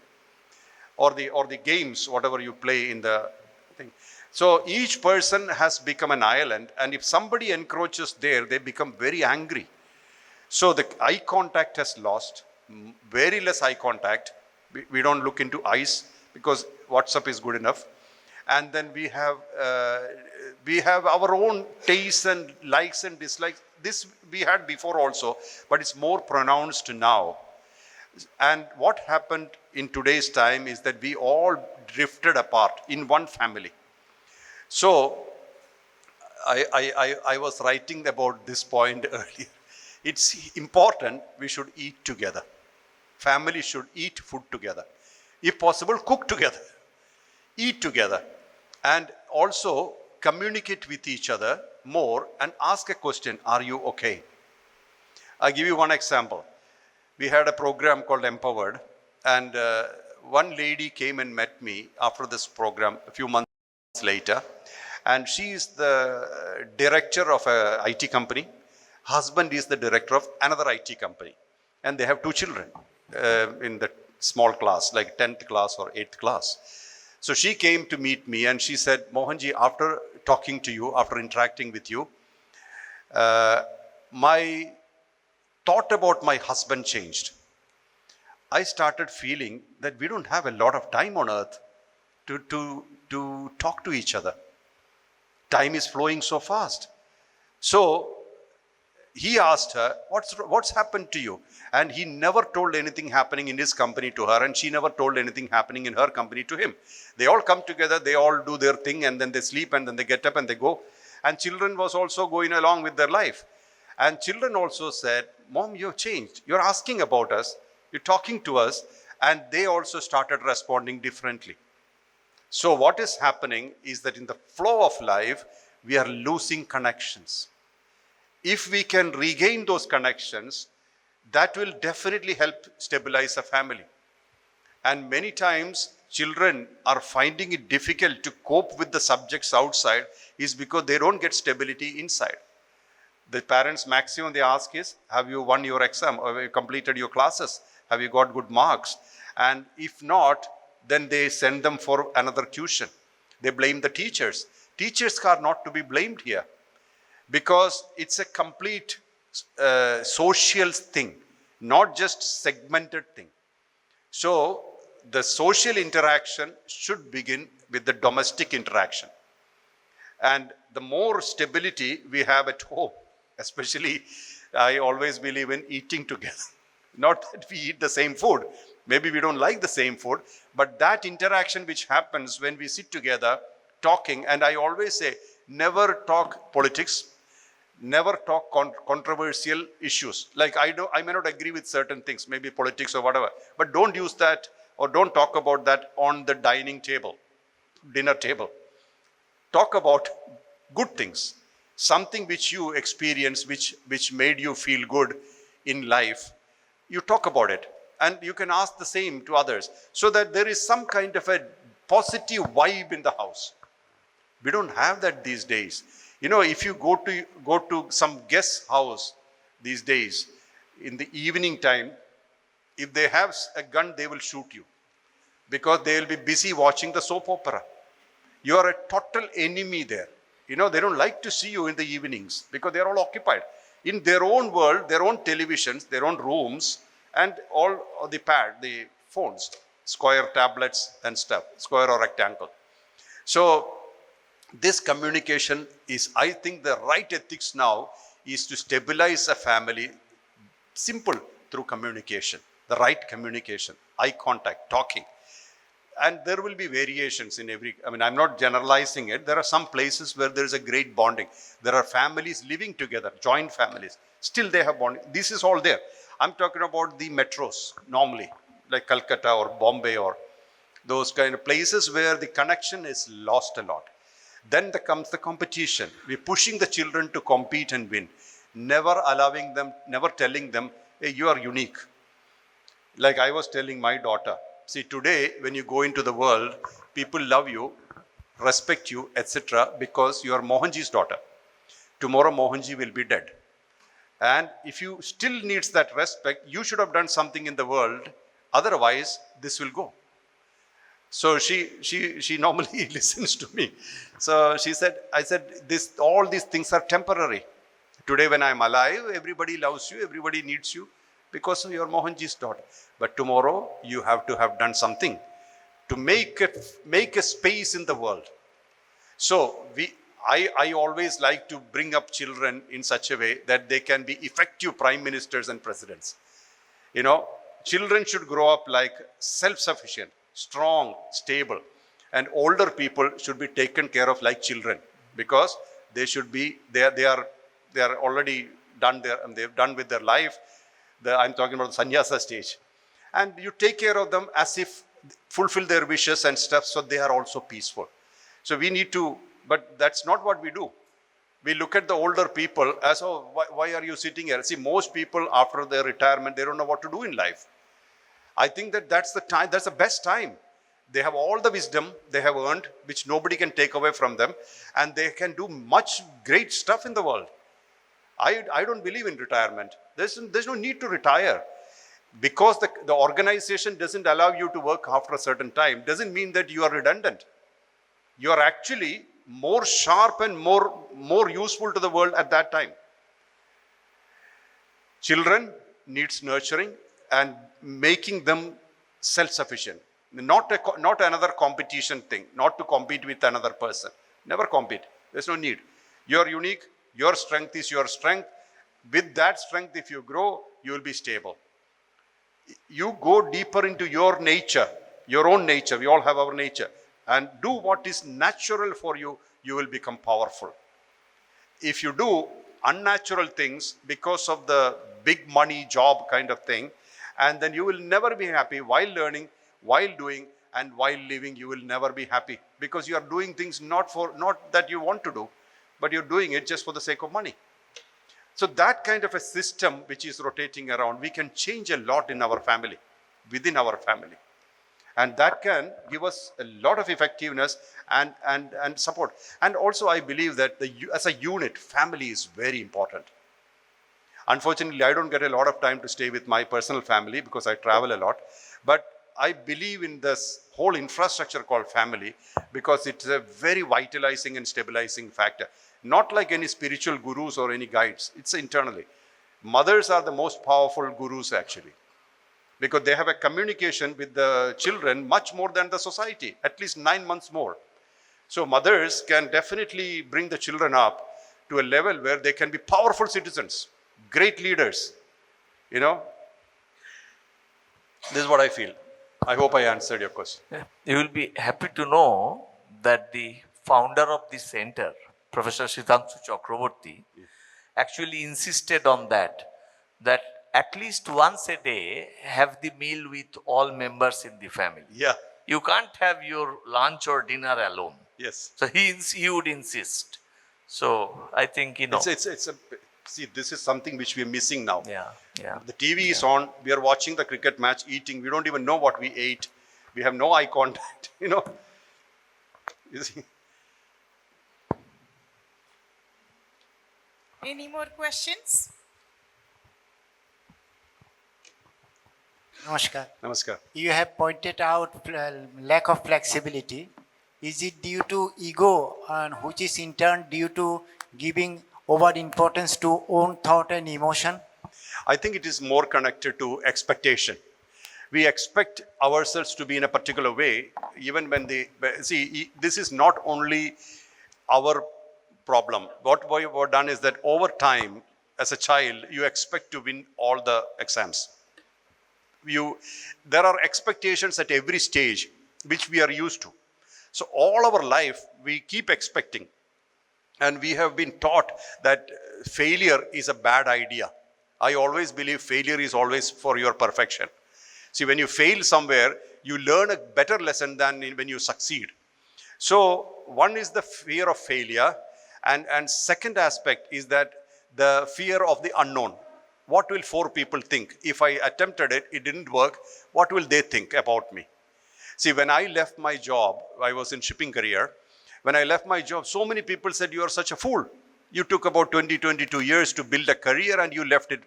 or the games, whatever you play in the thing. So each person has become an island, and if somebody encroaches there, they become very angry. So the eye contact has lost, very less eye contact. We don't look into eyes because WhatsApp is good enough. And then we have our own tastes and likes and dislikes. This we had before also, but it's more pronounced now. And what happened in today's time is that we all drifted apart in one family. So I was writing about this point earlier. It's important we should eat together. Family should eat food together. If possible, cook together. Eat together. And also communicate with each other more and ask a question, are you okay? I'll give you one example. We had a program called Empowered, and one lady came and met me after this program a few months later, and she is the director of a IT company. Husband is the director of another IT company, and they have 2 children in the small class, like 10th class or 8th class. So she came to meet me and she said, Mohanji, after talking to you, after interacting with you, my thought about my husband changed. I started feeling that we don't have a lot of time on earth to talk to each other. Time is flowing so fast. So he asked her, what's happened to you? And he never told anything happening in his company to her, and she never told anything happening in her company to him. They all come together, they all do their thing, and then they sleep, and then they get up and they go. And children was also going along with their life. And children also said, Mom, you've changed. You're asking about us. You're talking to us. And they also started responding differently. So what is happening is that in the flow of life, we are losing connections. If we can regain those connections, that will definitely help stabilize a family. And many times, children are finding it difficult to cope with the subjects outside is because they don't get stability inside. The parents' maximum they ask is, have you won your exam? Or have you completed your classes? Have you got good marks? And if not, then they send them for another tuition. They blame the teachers. Teachers are not to be blamed here, because it's a complete social thing, not just segmented thing. So the social interaction should begin with the domestic interaction. And the more stability we have at home, especially I always believe in eating together. Not that we eat the same food. Maybe we don't like the same food, but that interaction which happens when we sit together talking, and I always say, never talk politics, Never talk controversial issues. Like I may not agree with certain things, maybe politics or whatever, but don't use that or don't talk about that on the dining table, dinner table. Talk about good things, something which you experienced, which made you feel good in life. You talk about it, and you can ask the same to others, so that there is some kind of a positive vibe in the house. We don't have that these days. You know, if you go to some guest house these days, in the evening time, if they have a gun, they will shoot you because they will be busy watching the soap opera. You are a total enemy there. You know, they don't like to see you in the evenings because they are all occupied in their own world, their own televisions, their own rooms, and all of the phones, square tablets and stuff, square or rectangle. So this communication is, I think, the right ethics now is to stabilize a family simple through communication, the right communication, eye contact, talking. And there will be variations in I'm not generalizing it. There are some places where there is a great bonding. There are families living together, joint families. Still they have bonding. This is all there. I'm talking about the metros normally, like Calcutta or Bombay or those kind of places where the connection is lost a lot. Then comes the competition. We're pushing the children to compete and win, never allowing them, never telling them, hey, you are unique. Like I was telling my daughter, see, today when you go into the world, people love you, respect you, etc. because you are Mohanji's daughter. Tomorrow Mohanji will be dead. And if you still needs that respect, you should have done something in the world. Otherwise, this will go. So she normally listens to me. So I said, all these things are temporary. Today when I'm alive, everybody loves you, everybody needs you because you are Mohanji's daughter. But tomorrow you have to have done something to make a space in the world. So I always like to bring up children in such a way that they can be effective prime ministers and presidents. You know, children should grow up like self-sufficient, strong, stable, and older people should be taken care of like children because they are already done they've done with their life. I'm talking about the sannyasa stage, and you take care of them as if fulfill their wishes and stuff, so they are also peaceful. So we need to, but that's not what we do. We look at the older people as, oh, why are you sitting here? See, most people after their retirement, they don't know what to do in life. I think that's the time, that's the best time. They have all the wisdom they have earned, which nobody can take away from them, and they can do much great stuff in the world. I don't believe in retirement. There's no need to retire. Because the organization doesn't allow you to work after a certain time, doesn't mean that you are redundant. You are actually more sharp and more useful to the world at that time. Children needs nurturing and making them self-sufficient. Not another competition thing, not to compete with another person. Never compete. There's no need. You're unique. Your strength is your strength. With that strength, if you grow, you will be stable. You go deeper into your nature, your own nature. We all have our nature. And do what is natural for you, you will become powerful. If you do unnatural things because of the big money job kind of thing, and then you will never be happy while learning, while doing, and while living, you will never be happy because you are doing things not that you want to do, but you're doing it just for the sake of money. So that kind of a system which is rotating around, we can change a lot in our family, within our family. And that can give us a lot of effectiveness and support. And also I believe that as a unit, family is very important. Unfortunately, I don't get a lot of time to stay with my personal family because I travel a lot. But I believe in this whole infrastructure called family because it's a very vitalizing and stabilizing factor. Not like any spiritual gurus or any guides. It's internally. Mothers are the most powerful gurus actually, because they have a communication with the children much more than the society, at least 9 months more. So mothers can definitely bring the children up to a level where they can be powerful citizens, great leaders. You know, this is what I feel. I hope I answered your question. You will be happy to know that the founder of this center, Professor Siddhanta Chakraborty, actually insisted on that at least once a day have the meal with all members in the family. Yeah. You can't have your lunch or dinner alone. Yes. So he would insist. So I think, See, this is something which we are missing now. yeah. The TV is on, we are watching the cricket match, eating, we don't even know what we ate. We have no eye contact, You see. Any more questions? Namaskar. Namaskar. You have pointed out lack of flexibility. Is it due to ego, and which is in turn due to giving over importance to own thought and emotion? I think it is more connected to expectation. We expect ourselves to be in a particular way, even when this is not only our problem. What we have done is that over time, as a child, you expect to win all the exams. There are expectations at every stage, which we are used to. So all our life, we keep expecting. And we have been taught that failure is a bad idea. I always believe failure is always for your perfection. See, when you fail somewhere, you learn a better lesson than when you succeed. So one is the fear of failure. And second aspect is that the fear of the unknown. What will four people think? If I attempted it, it didn't work, what will they think about me? See, when I left my job, I was in shipping career. When I left my job, so many people said, you are such a fool. You took about 22 years to build a career and you left it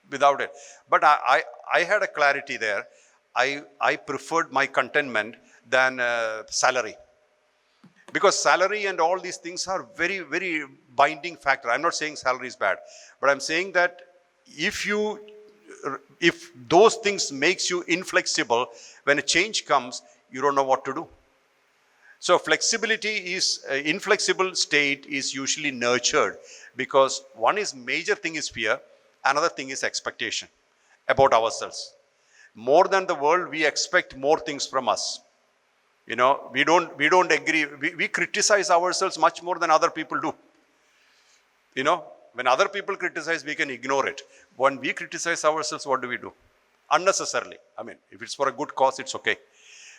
without it. But I had a clarity there. I preferred my contentment than salary. Because salary and all these things are very, very binding factor. I'm not saying salary is bad, but I'm saying that if those things makes you inflexible, when a change comes, you don't know what to do. So flexibility is, inflexible state is usually nurtured because one is major thing is fear, another thing is expectation about ourselves. More than the world, we expect more things from us. We don't agree. We criticize ourselves much more than other people do. When other people criticize, we can ignore it. When we criticize ourselves, what do we do? Unnecessarily. I mean, if it's for a good cause, it's okay.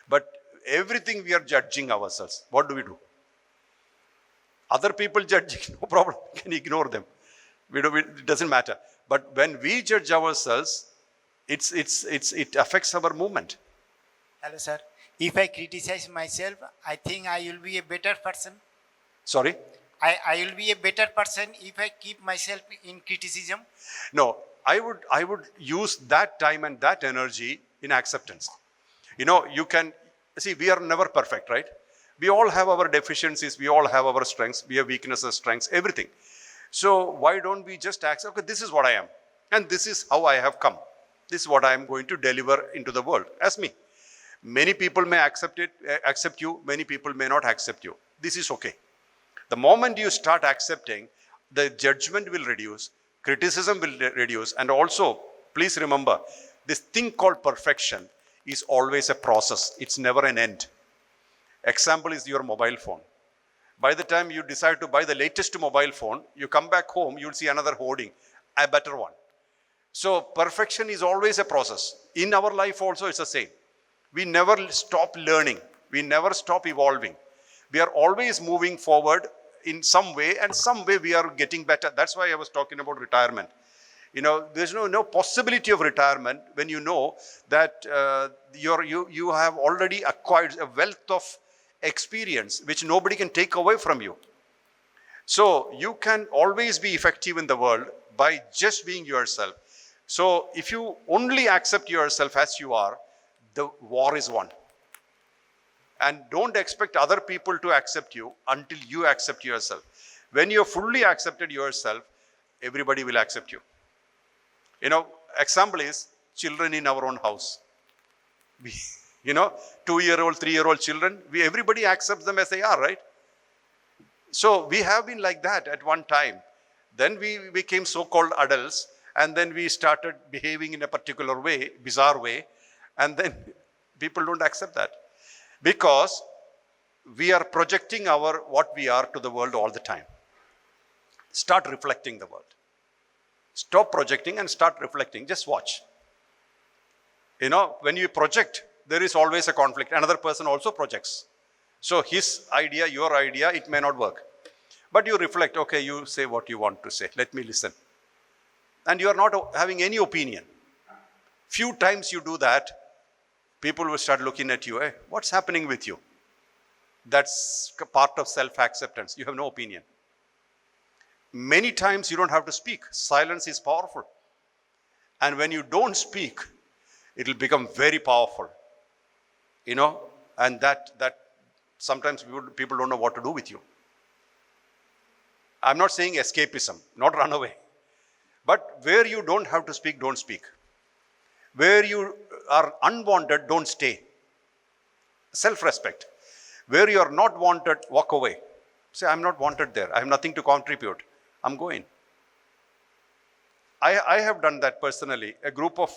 But everything we are judging ourselves. What do we do? Other people judging, no problem. We can ignore them. It doesn't matter. But when we judge ourselves, it affects our movement. Hello, sir. If I criticize myself, I think I will be a better person. Sorry? I will be a better person if I keep myself in criticism. No, I would use that time and that energy in acceptance. You can see, we are never perfect, right? We all have our deficiencies, we all have our strengths, we have weaknesses, strengths, everything. So why don't we just accept, okay, this is what I am, and this is how I have come. This is what I am going to deliver into the world as me. Many people may accept you, many people may not accept you. This is okay. The moment you start accepting, the judgment will reduce, criticism will reduce, and also, please remember, this thing called perfection is always a process. It's never an end. Example is your mobile phone. By the time you decide to buy the latest mobile phone, you come back home, you'll see another hoarding, a better one. So perfection is always a process. In our life also, it's the same. We never stop learning. We never stop evolving. We are always moving forward in some way, and some way we are getting better. That's why I was talking about retirement. There's no possibility of retirement when you know that you have already acquired a wealth of experience which nobody can take away from you. So you can always be effective in the world by just being yourself. So if you only accept yourself as you are, the war is won. And don't expect other people to accept you until you accept yourself. When you're fully accepted yourself, everybody will accept you. Example is children in our own house. 2-year-old, 3-year-old children, everybody accepts them as they are, right? So we have been like that at one time. Then we became so-called adults, and then we started behaving in a particular way, bizarre way, and then people don't accept that. Because we are projecting what we are to the world all the time. Start reflecting the world. Stop projecting and start reflecting. Just watch. When you project, there is always a conflict. Another person also projects. So his idea, your idea, it may not work. But you reflect, okay, you say what you want to say. Let me listen. And you are not having any opinion. Few times you do that, people will start looking at you. Hey, what's happening with you? That's part of self-acceptance. You have no opinion. Many times you don't have to speak. Silence is powerful. And when you don't speak, it will become very powerful. And that sometimes people don't know what to do with you. I'm not saying escapism, not run away. But where you don't have to speak, don't speak. Where you are unwanted, don't stay. Self-respect. Where you are not wanted, walk away. Say, I'm not wanted there. I have nothing to contribute. I'm going. I have done that personally. A group of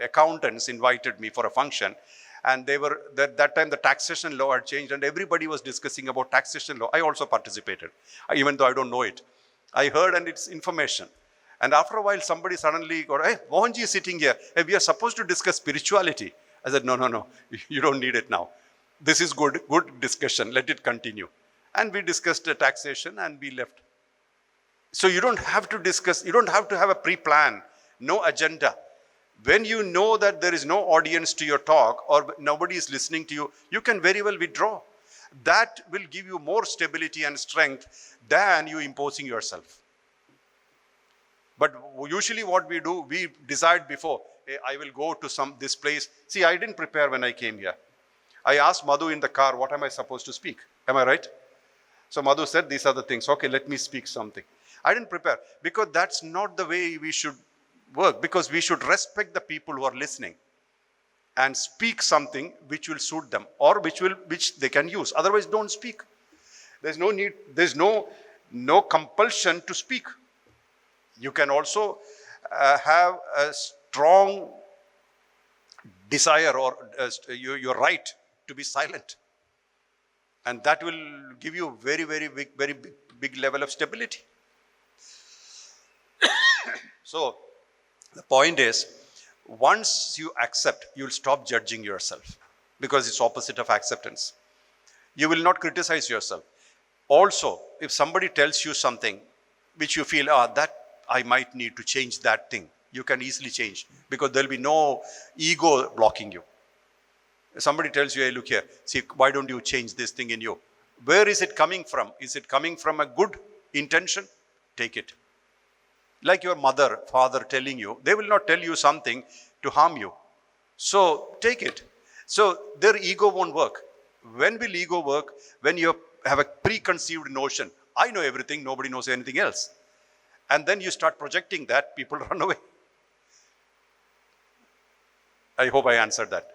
accountants invited me for a function, and they were, that time the taxation law had changed and everybody was discussing about taxation law. I also participated, even though I don't know it. I heard, and it's information. And after a while, somebody suddenly got, hey, Mohanji is sitting here. Hey, we are supposed to discuss spirituality. I said, no, you don't need it now. This is good discussion. Let it continue. And we discussed taxation and we left. So you don't have to discuss, you don't have to have a pre-plan, no agenda. When you know that there is no audience to your talk or nobody is listening to you, you can very well withdraw. That will give you more stability and strength than you imposing yourself. But usually what we do, we decide before, hey, I will go to this place. See, I didn't prepare when I came here. I asked Madhu in the car, what am I supposed to speak? Am I right? So Madhu said, these are the things. Okay, let me speak something. I didn't prepare because that's not the way we should work, because we should respect the people who are listening and speak something which will suit them or which they can use. Otherwise, don't speak. There's no need, there's no compulsion to speak. You can also have a strong desire or your right to be silent. And that will give you very, very big level of stability. So the point is, once you accept, you'll stop judging yourself because it's opposite of acceptance. You will not criticize yourself. Also, if somebody tells you something which you feel, that I might need to change that thing, you can easily change because there'll be no ego blocking you. Somebody tells you, hey, look here, see, why don't you change this thing in you? Where is it coming from? Is it coming from a good intention? Take it. Like your mother, father telling you, they will not tell you something to harm you. So take it. So their ego won't work. When will ego work? When you have a preconceived notion. I know everything, nobody knows anything else. And then you start projecting that, people run away. I hope I answered that.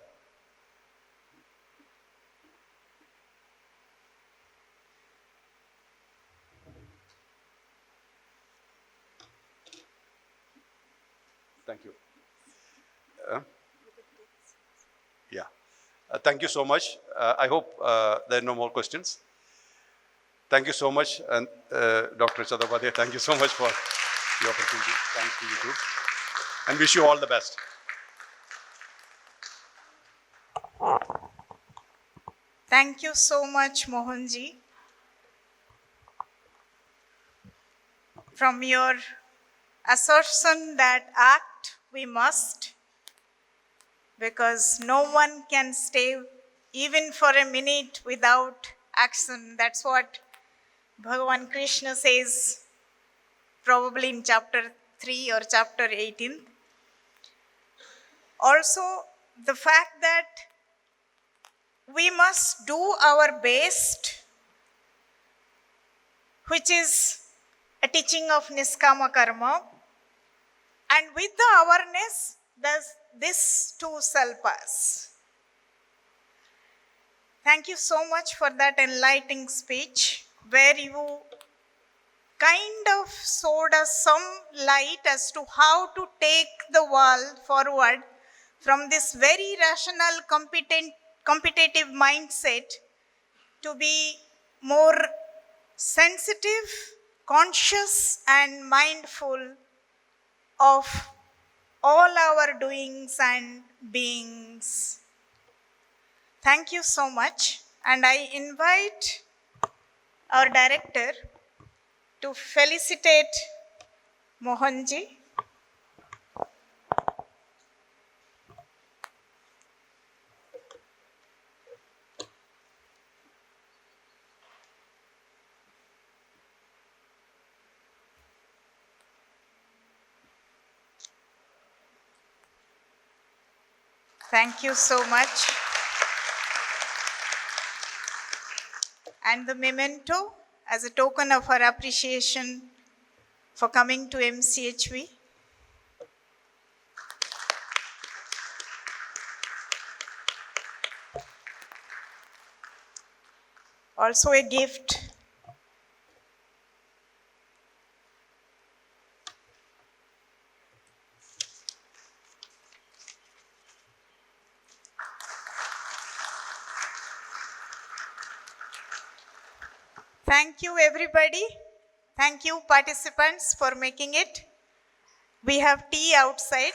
Thank you. Yeah. Thank you so much. I hope there are no more questions. Thank you so much. And Dr. Chadapade, thank you so much for the opportunity. Thanks to you too. And wish you all the best. Thank you so much, Mohanji. From your assertion that act we must, because no one can stay even for a minute without action. That's what Bhagavan Krishna says, probably in chapter 3 or chapter 18. Also, the fact that we must do our best, which is a teaching of Niskama Karma, and with the awareness, this too shall pass. Thank you so much for that enlightening speech, where you kind of showed us some light as to how to take the world forward from this very rational, competitive mindset to be more sensitive, conscious, and mindful of all our doings and beings. Thank you so much, and I invite our director to felicitate Mohanji. Thank you so much. And the memento as a token of our appreciation for coming to MCHV. Also a gift. Thank you, everybody. Thank you, participants, for making it. We have tea outside.